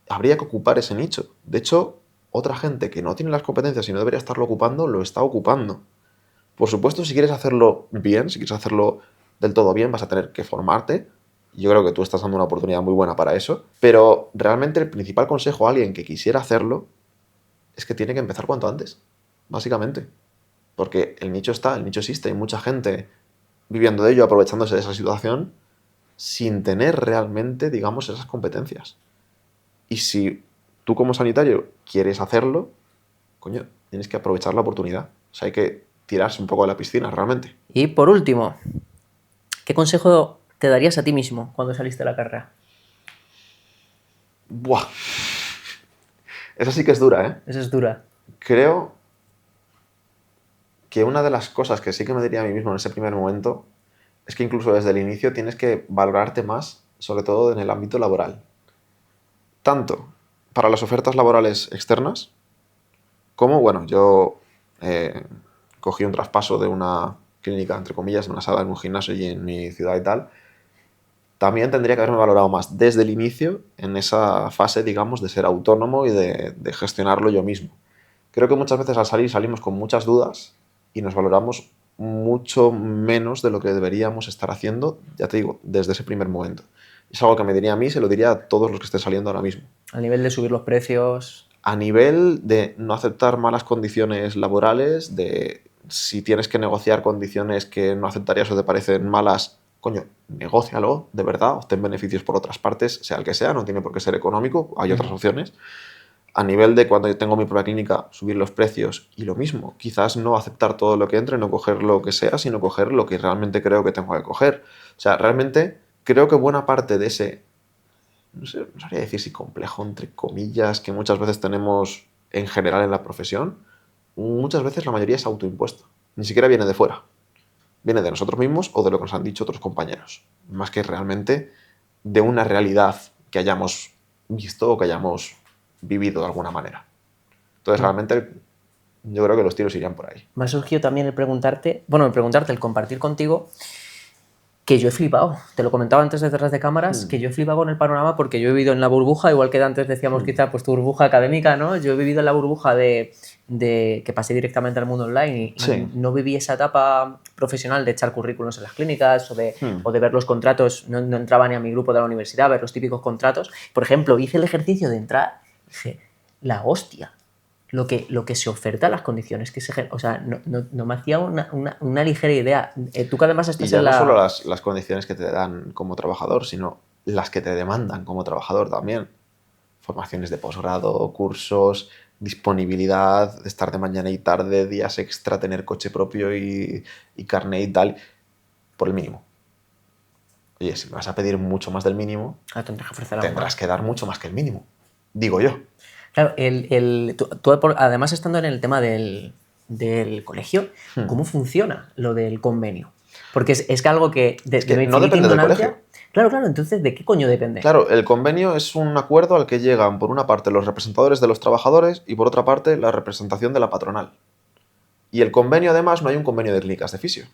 Habría que ocupar ese nicho. De hecho, otra gente que no tiene las competencias y no debería estarlo ocupando, lo está ocupando. Por supuesto, si quieres hacerlo bien, si quieres hacerlo del todo bien, vas a tener que formarte. Yo creo que tú estás dando una oportunidad muy buena para eso. Pero realmente el principal consejo a alguien que quisiera hacerlo es que tiene que empezar cuanto antes, básicamente. Porque el nicho está, el nicho existe, hay mucha gente viviendo de ello, aprovechándose de esa situación, sin tener realmente, digamos, esas competencias. Y si tú como sanitario quieres hacerlo, coño, tienes que aprovechar la oportunidad. O sea, hay que tirarse un poco de la piscina, realmente. Y por último, ¿qué consejo te darías a ti mismo cuando saliste de la carrera? Buah. Esa sí que es dura, ¿eh? Esa es dura. Creo que una de las cosas que sí que me diría a mí mismo en ese primer momento es que incluso desde el inicio tienes que valorarte más, sobre todo en el ámbito laboral. Tanto para las ofertas laborales externas, como, bueno, yo cogí un traspaso de una clínica, entre comillas, de una sala en un gimnasio y en mi ciudad y tal. También tendría que haberme valorado más desde el inicio, en esa fase, digamos, de ser autónomo y de gestionarlo yo mismo. Creo que muchas veces al salir salimos con muchas dudas y nos valoramos mucho menos de lo que deberíamos estar haciendo, ya te digo, desde ese primer momento. Es algo que me diría a mí, se lo diría a todos los que estén saliendo ahora mismo. A nivel de subir los precios. A nivel de no aceptar malas condiciones laborales, de si tienes que negociar condiciones que no aceptarías o te parecen malas, coño, negócialo, de verdad, obtén beneficios por otras partes, sea el que sea, no tiene por qué ser económico, hay otras opciones. A nivel de cuando yo tengo mi propia clínica, subir los precios y lo mismo, quizás no aceptar todo lo que entre, no coger lo que sea, sino coger lo que realmente creo que tengo que coger. O sea, realmente creo que buena parte de ese, no sabría decir si complejo, entre comillas, que muchas veces tenemos en general en la profesión, muchas veces la mayoría es autoimpuesto. Ni siquiera viene de fuera. Viene de nosotros mismos o de lo que nos han dicho otros compañeros. Más que realmente de una realidad que hayamos visto o que hayamos vivido de alguna manera. Entonces, realmente, yo creo que los tiros irían por ahí. Me ha surgido también el preguntarte, el compartir contigo, que yo he flipado. Te lo comentaba antes detrás de cámaras, que yo he flipado con el panorama porque yo he vivido en la burbuja, igual que antes decíamos quizá pues tu burbuja académica, ¿no? Yo he vivido en la burbuja de que pasé directamente al mundo online y no viví esa etapa profesional de echar currículos en las clínicas o de ver los contratos, no entraba ni a mi grupo de la universidad, ver los típicos contratos. Por ejemplo, hice el ejercicio de entrar y dije, la hostia. lo que se oferta, las condiciones que se... O sea, no me hacía una ligera idea. Tú que además Y estás ya en no la... solo las condiciones que te dan como trabajador, sino las que te demandan como trabajador también. Formaciones de posgrado, cursos, disponibilidad, de estar de mañana y tarde, días extra, tener coche propio y carnet y tal, por el mínimo. Oye, si me vas a pedir mucho más del mínimo, tendrás que ofrecer algo tendrás más. que dar mucho más que el mínimo. Digo yo. Claro, tú, además estando en el tema del colegio, ¿cómo funciona lo del convenio? Porque es que algo que de que mi no infinita depende del ignorancia... colegio. Claro, entonces, ¿de qué coño depende? Claro, el convenio es un acuerdo al que llegan, por una parte, los representadores de los trabajadores y, por otra parte, la representación de la patronal. Y el convenio, además, no hay un convenio de clínicas de fisio.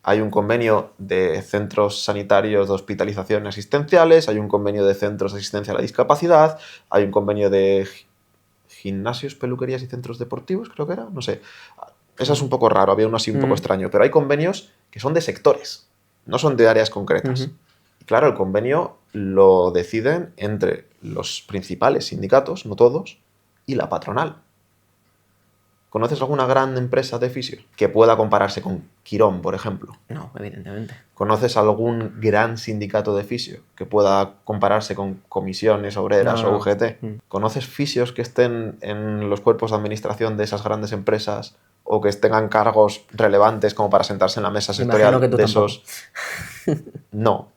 Hay un convenio de centros sanitarios de hospitalización asistenciales, hay un convenio de centros de asistencia a la discapacidad, hay un convenio de gimnasios, peluquerías y centros deportivos, creo que era, no sé. Eso es un poco raro, había uno así un poco extraño, pero hay convenios que son de sectores, no son de áreas concretas. Y claro, el convenio lo deciden entre los principales sindicatos, no todos, y la patronal. ¿Conoces alguna gran empresa de fisio que pueda compararse con Quirón, por ejemplo? No, evidentemente. ¿Conoces algún gran sindicato de fisio que pueda compararse con Comisiones Obreras o UGT? ¿Conoces fisios que estén en los cuerpos de administración de esas grandes empresas o que tengan cargos relevantes como para sentarse en la mesa sectorial que tú de tampoco. esos? No.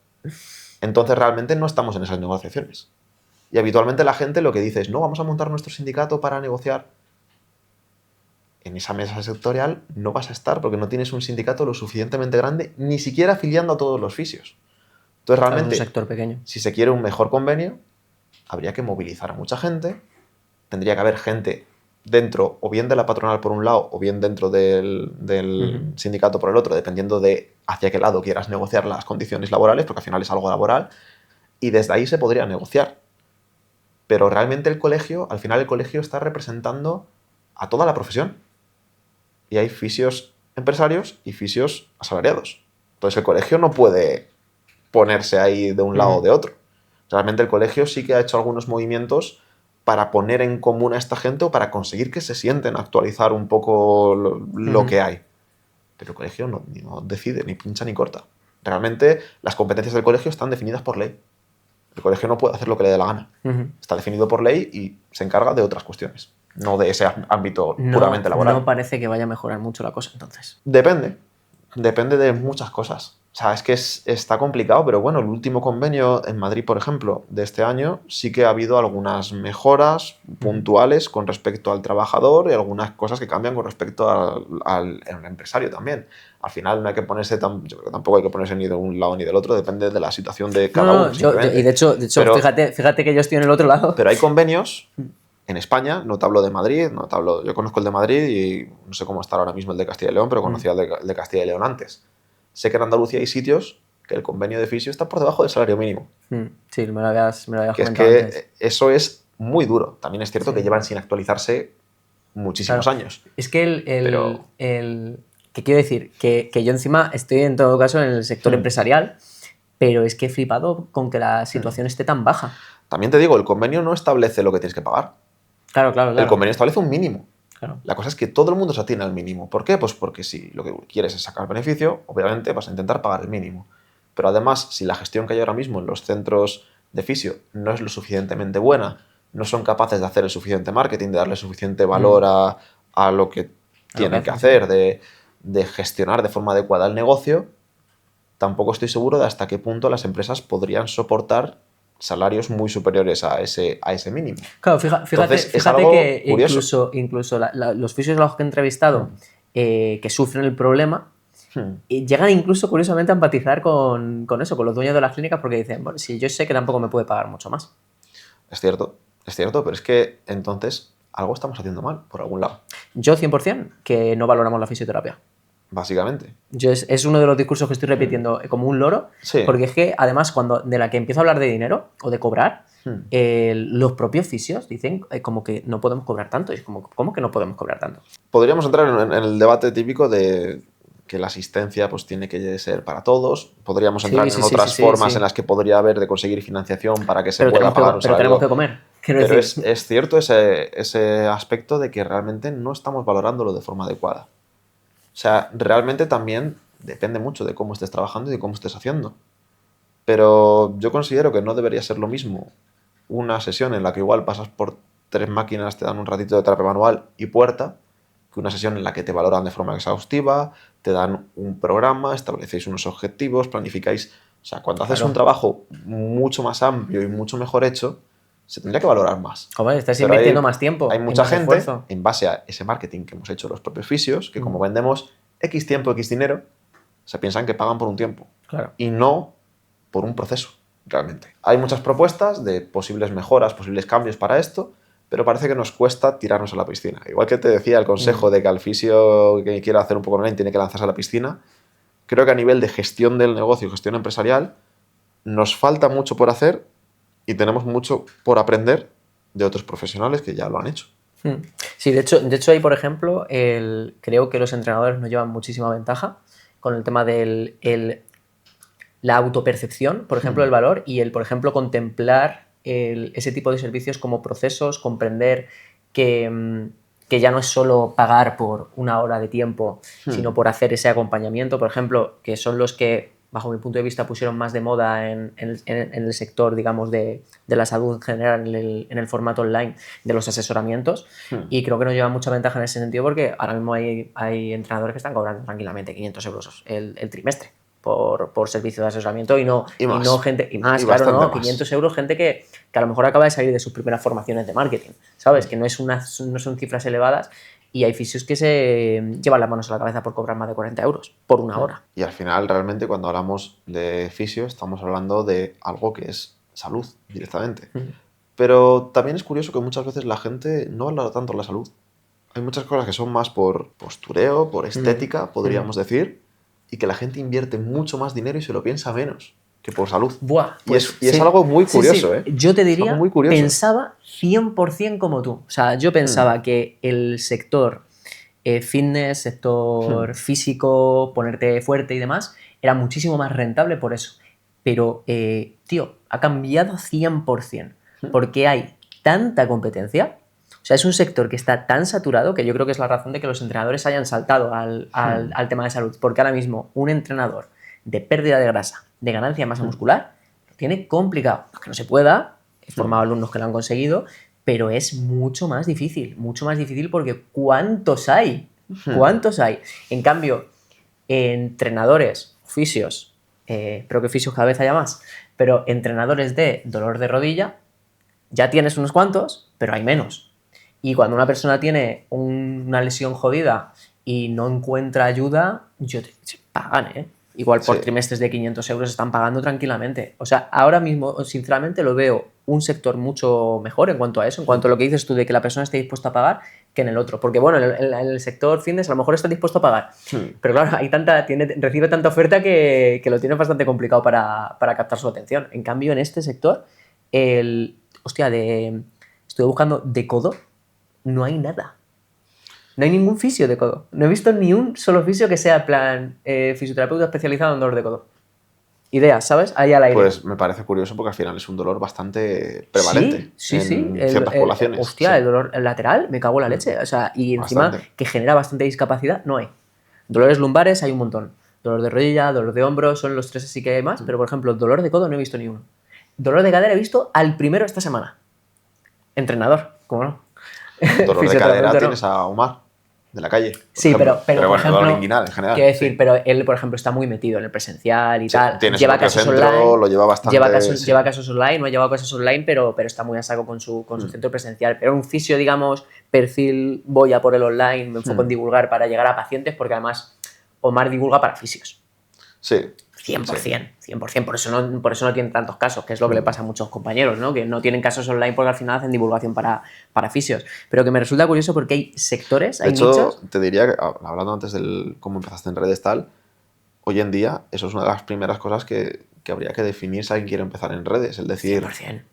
Entonces realmente no estamos en esas negociaciones. Y habitualmente la gente lo que dice es, no, vamos a montar nuestro sindicato para negociar. En esa mesa sectorial no vas a estar porque no tienes un sindicato lo suficientemente grande, ni siquiera afiliando a todos los fisios. Entonces, realmente, es un sector pequeño. Si se quiere un mejor convenio, habría que movilizar a mucha gente, tendría que haber gente dentro, o bien de la patronal por un lado, o bien dentro del sindicato por el otro, dependiendo de hacia qué lado quieras negociar las condiciones laborales, porque al final es algo laboral, y desde ahí se podría negociar. Pero realmente al final el colegio está representando a toda la profesión. Y hay fisios empresarios y fisios asalariados. Entonces el colegio no puede ponerse ahí de un lado o de otro. Realmente el colegio sí que ha hecho algunos movimientos para poner en común a esta gente o para conseguir que se sienten a actualizar un poco lo que hay. Pero el colegio no decide, ni pincha ni corta. Realmente las competencias del colegio están definidas por ley. El colegio no puede hacer lo que le dé la gana. Está definido por ley y se encarga de otras cuestiones, no de ese ámbito puramente laboral. No parece que vaya a mejorar mucho la cosa, entonces. Depende de muchas cosas. O sea, es que está complicado, pero bueno, el último convenio en Madrid, por ejemplo, de este año, sí que ha habido algunas mejoras puntuales con respecto al trabajador y algunas cosas que cambian con respecto al empresario también. Al final no hay que ponerse yo creo que tampoco hay que ponerse ni de un lado ni del otro, depende de la situación de cada uno. Y de hecho pero, fíjate que yo estoy en el otro lado. Pero hay convenios en España, no te hablo de Madrid, yo conozco el de Madrid y no sé cómo está ahora mismo el de Castilla y León, pero conocía el de Castilla y León antes. Sé que en Andalucía hay sitios que el convenio de fisio está por debajo del salario mínimo. Sí, me lo habías comentado es que antes. Eso es muy duro. También es cierto que llevan sin actualizarse muchísimos años. Es que ¿qué quiero decir? Que yo encima estoy en todo caso en el sector empresarial, pero es que he flipado con que la situación esté tan baja. También te digo, el convenio no establece lo que tienes que pagar. Claro. El convenio establece un mínimo. Claro. La cosa es que todo el mundo se atiene al mínimo. ¿Por qué? Pues porque si lo que quieres es sacar beneficio, obviamente vas a intentar pagar el mínimo. Pero además, si la gestión que hay ahora mismo en los centros de fisio no es lo suficientemente buena, no son capaces de hacer el suficiente marketing, de darle suficiente valor a lo que tienen que hacer, de gestionar de forma adecuada el negocio, tampoco estoy seguro de hasta qué punto las empresas podrían soportar salarios muy superiores a ese mínimo. Claro, fíjate que incluso los fisios a los que he entrevistado que sufren el problema llegan incluso, curiosamente, a empatizar con eso, con los dueños de las clínicas, porque dicen, bueno, si yo sé que tampoco me puede pagar mucho más. Es cierto, pero es que entonces algo estamos haciendo mal, por algún lado. Yo 100% que no valoramos la fisioterapia. Básicamente. Es uno de los discursos que estoy repitiendo como un loro, porque es que además de la que empiezo a hablar de dinero o de cobrar, los propios fisios dicen como que no podemos cobrar tanto. Y es como, ¿cómo que no podemos cobrar tanto? Podríamos entrar en el debate típico de que la asistencia pues tiene que ser para todos. Podríamos entrar en otras formas en las que podría haber de conseguir financiación para que se pueda pagar un salario. Pero tenemos que comer. Quiero Pero decir, es cierto ese aspecto de que realmente no estamos valorándolo de forma adecuada. O sea, realmente también depende mucho de cómo estés trabajando y de cómo estés haciendo. Pero yo considero que no debería ser lo mismo una sesión en la que igual pasas por 3 máquinas, te dan un ratito de terapia manual y puerta, que una sesión en la que te valoran de forma exhaustiva, te dan un programa, establecéis unos objetivos, planificáis. O sea, cuando haces un claro. trabajo mucho más amplio y mucho mejor hecho, se tendría que valorar más. Joder, estás Pero invirtiendo más hay tiempo y mucha más gente, esfuerzo. en base a ese marketing que hemos hecho los propios fisios, que como Mm, vendemos X tiempo, X dinero, se piensan que pagan por un tiempo claro. y no por un proceso, realmente. Hay muchas propuestas de posibles mejoras, posibles cambios para esto, pero parece que nos cuesta tirarnos a la piscina. Igual que te decía el consejo Mm, de que al fisio que quiera hacer un poco online tiene que lanzarse a la piscina, creo que a nivel de gestión del negocio, gestión empresarial, nos falta mucho por hacer y tenemos mucho por aprender de otros profesionales que ya lo han hecho. mm. Sí, de hecho ahí, por ejemplo, creo que los entrenadores nos llevan muchísima ventaja con el tema la autopercepción, por ejemplo, del valor y por ejemplo, contemplar ese tipo de servicios como procesos, comprender que ya no es solo pagar por una hora de tiempo, sino por hacer ese acompañamiento, por ejemplo, que son los que, bajo mi punto de vista, pusieron más de moda en el sector, digamos, de la salud en general, en el formato online de los asesoramientos. Y creo que nos lleva mucha ventaja en ese sentido porque ahora mismo hay entrenadores que están cobrando tranquilamente 500 euros el trimestre por servicio de asesoramiento y no gente, y más, Y claro, bastante no, más. 500 euros, gente que a lo mejor acaba de salir de sus primeras formaciones de marketing, ¿sabes? Que no son cifras elevadas y hay fisios que se llevan las manos a la cabeza por cobrar más de 40 euros por una hora. Y al final, realmente, cuando hablamos de fisio, estamos hablando de algo que es salud directamente. Pero también es curioso que muchas veces la gente no valora tanto la salud. Hay muchas cosas que son más por postureo, por estética, podríamos decir, y que la gente invierte mucho más dinero y se lo piensa menos que por salud. Buah, pues y es sí, algo muy sí, curioso, sí. ¿eh? Yo te Es algo diría, muy curioso. pensaba 100% como tú. O sea, yo pensaba que el sector fitness, sector físico, ponerte fuerte y demás, era muchísimo más rentable por eso. Pero, tío, ha cambiado 100%, porque hay tanta competencia. O sea, es un sector que está tan saturado que yo creo que es la razón de que los entrenadores hayan saltado al tema de salud. Porque ahora mismo un entrenador de pérdida de grasa, de ganancia de masa muscular, lo tiene complicado. No es que no se pueda, he formado alumnos que lo han conseguido, pero es mucho más difícil porque ¿cuántos hay? ¿Cuántos hay? En cambio, entrenadores, fisios, creo que fisios cada vez haya más, pero entrenadores de dolor de rodilla, ya tienes unos cuantos, pero hay menos. Y cuando una persona tiene una lesión jodida y no encuentra ayuda, pagan, ¿eh? Igual por trimestres de 500 euros están pagando tranquilamente. O sea, ahora mismo, sinceramente, lo veo un sector mucho mejor en cuanto a eso, en cuanto a lo que dices tú de que la persona esté dispuesta a pagar que en el otro. Porque, bueno, en el sector fitness a lo mejor está dispuesto a pagar. Pero claro, recibe tanta oferta que lo tiene bastante complicado para captar su atención. En cambio, en este sector, estuve buscando de codo, no hay nada. No hay ningún fisio de codo. No he visto ni un solo fisio que sea plan fisioterapeuta especializado en dolor de codo. Ideas, ¿sabes? Ahí al aire. Pues me parece curioso porque al final es un dolor bastante prevalente Sí. en ciertas poblaciones. Hostia, el dolor lateral, me cago en la leche. O sea, y encima Bastante. que genera bastante discapacidad, no hay. Dolores lumbares hay un montón. Dolor de rodilla, dolor de hombro, son los tres así que hay más. Pero, por ejemplo, dolor de codo no he visto ni uno. Dolor de cadera he visto al primero esta semana. Entrenador, ¿cómo no? Dolor de cadera tienes a Omar, de la calle. Sí, pero por por bueno, dolor ejemplo, inguinal en general. quiero decir, pero él, por ejemplo, está muy metido en el presencial y tal. Tiene su Lleva propio casos centro, online. lo lleva bastante. Lleva casos online, no ha llevado casos online, pero está muy a saco con su centro presencial. Pero un fisio, digamos, perfil, voy a por el online, me enfoco en divulgar para llegar a pacientes, porque además Omar divulga para fisios. Sí. 100%, 100%. Por eso no tiene tantos casos, que es lo que le pasa a muchos compañeros, ¿no? Que no tienen casos online porque al final hacen divulgación para fisios. Pero que me resulta curioso porque hay sectores, hay De hecho, nichos. te diría que, hablando antes de cómo empezaste en redes tal, hoy en día eso es una de las primeras cosas que habría que definir si alguien quiere empezar en redes. Es decir, 100%.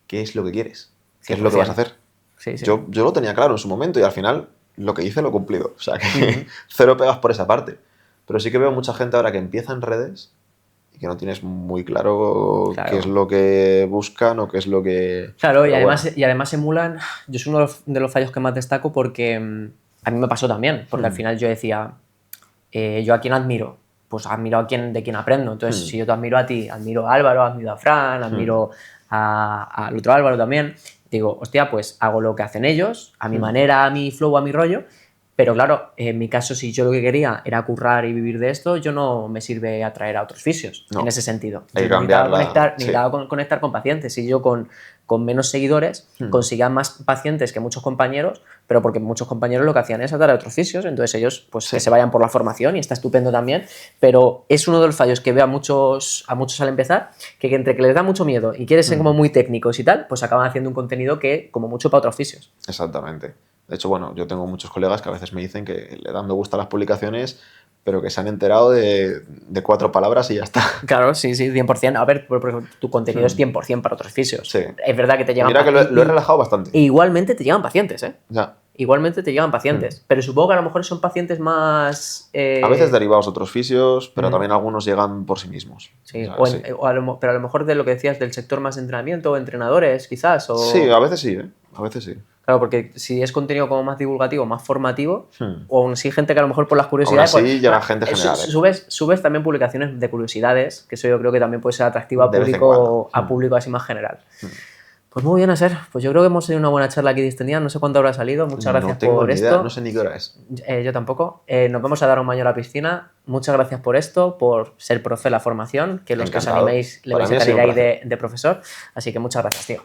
¿qué es lo que quieres? ¿Qué 100%. es lo que vas a hacer? Sí. Yo lo tenía claro en su momento y al final lo que hice lo he cumplido. O sea que cero pegas por esa parte. Pero sí que veo mucha gente ahora que empieza en redes y que no tienes muy claro Claro. qué es lo que buscan o qué es lo que... Claro, y Pero además, bueno. y además emulan, yo es uno de los fallos que más destaco porque a mí me pasó también, porque al final yo decía, yo a quién admiro, pues admiro de quien aprendo, entonces si yo te admiro a ti, admiro a Álvaro, admiro a Fran, admiro al otro Álvaro también, digo, hostia, pues hago lo que hacen ellos, a mi manera, a mi flow, a mi rollo, pero claro, en mi caso, si yo lo que quería era currar y vivir de esto, yo no me sirve atraer a otros fisios, No, en ese sentido. hay Yo que cambiarla. Sí. necesitaba conectar con pacientes, y yo con menos seguidores conseguía más pacientes que muchos compañeros, pero porque muchos compañeros lo que hacían es atraer a otros fisios, entonces ellos pues Sí. que se vayan por la formación y está estupendo también, pero es uno de los fallos que veo a muchos al empezar, que entre que les da mucho miedo y quieren ser como muy técnicos y tal, pues acaban haciendo un contenido que como mucho para otros fisios. Exactamente. De hecho, bueno, yo tengo muchos colegas que a veces me dicen que le dan me gusta a las publicaciones, pero que se han enterado de 4 palabras y ya está. Claro, sí, 100%. A ver, tu contenido es 100% para otros fisios. Sí. Es verdad que te Y llegan mira que lo he relajado bastante. E igualmente te llegan pacientes, ¿eh? Ya. Igualmente te llegan pacientes. Pero supongo que a lo mejor son pacientes más... A veces derivados a otros fisios, pero también algunos llegan por sí mismos. Sí, O sea, sí. pero a lo mejor de lo que decías del sector más de entrenamiento, entrenadores, quizás. O... Sí, a veces sí, ¿eh? A veces sí. Claro, porque si es contenido como más divulgativo, más formativo, o aún sí gente que a lo mejor por las Aún curiosidades... así llega gente general, ¿eh? Subes también publicaciones de curiosidades, que eso yo creo que también puede ser atractivo De vez en cuando. a público así más general. Pues muy bien, Aser. Pues yo creo que hemos tenido una buena charla aquí distendida. No sé cuánto habrá salido. Muchas gracias No tengo por ni esto. idea, no sé ni qué hora es. Yo tampoco. Nos vamos a dar un baño a la piscina. Muchas gracias por esto, por ser profe de la formación, que los que os Encantado. animéis le Para vais mí a ha sido salir un ahí placer. de profesor. Así que muchas gracias, tío.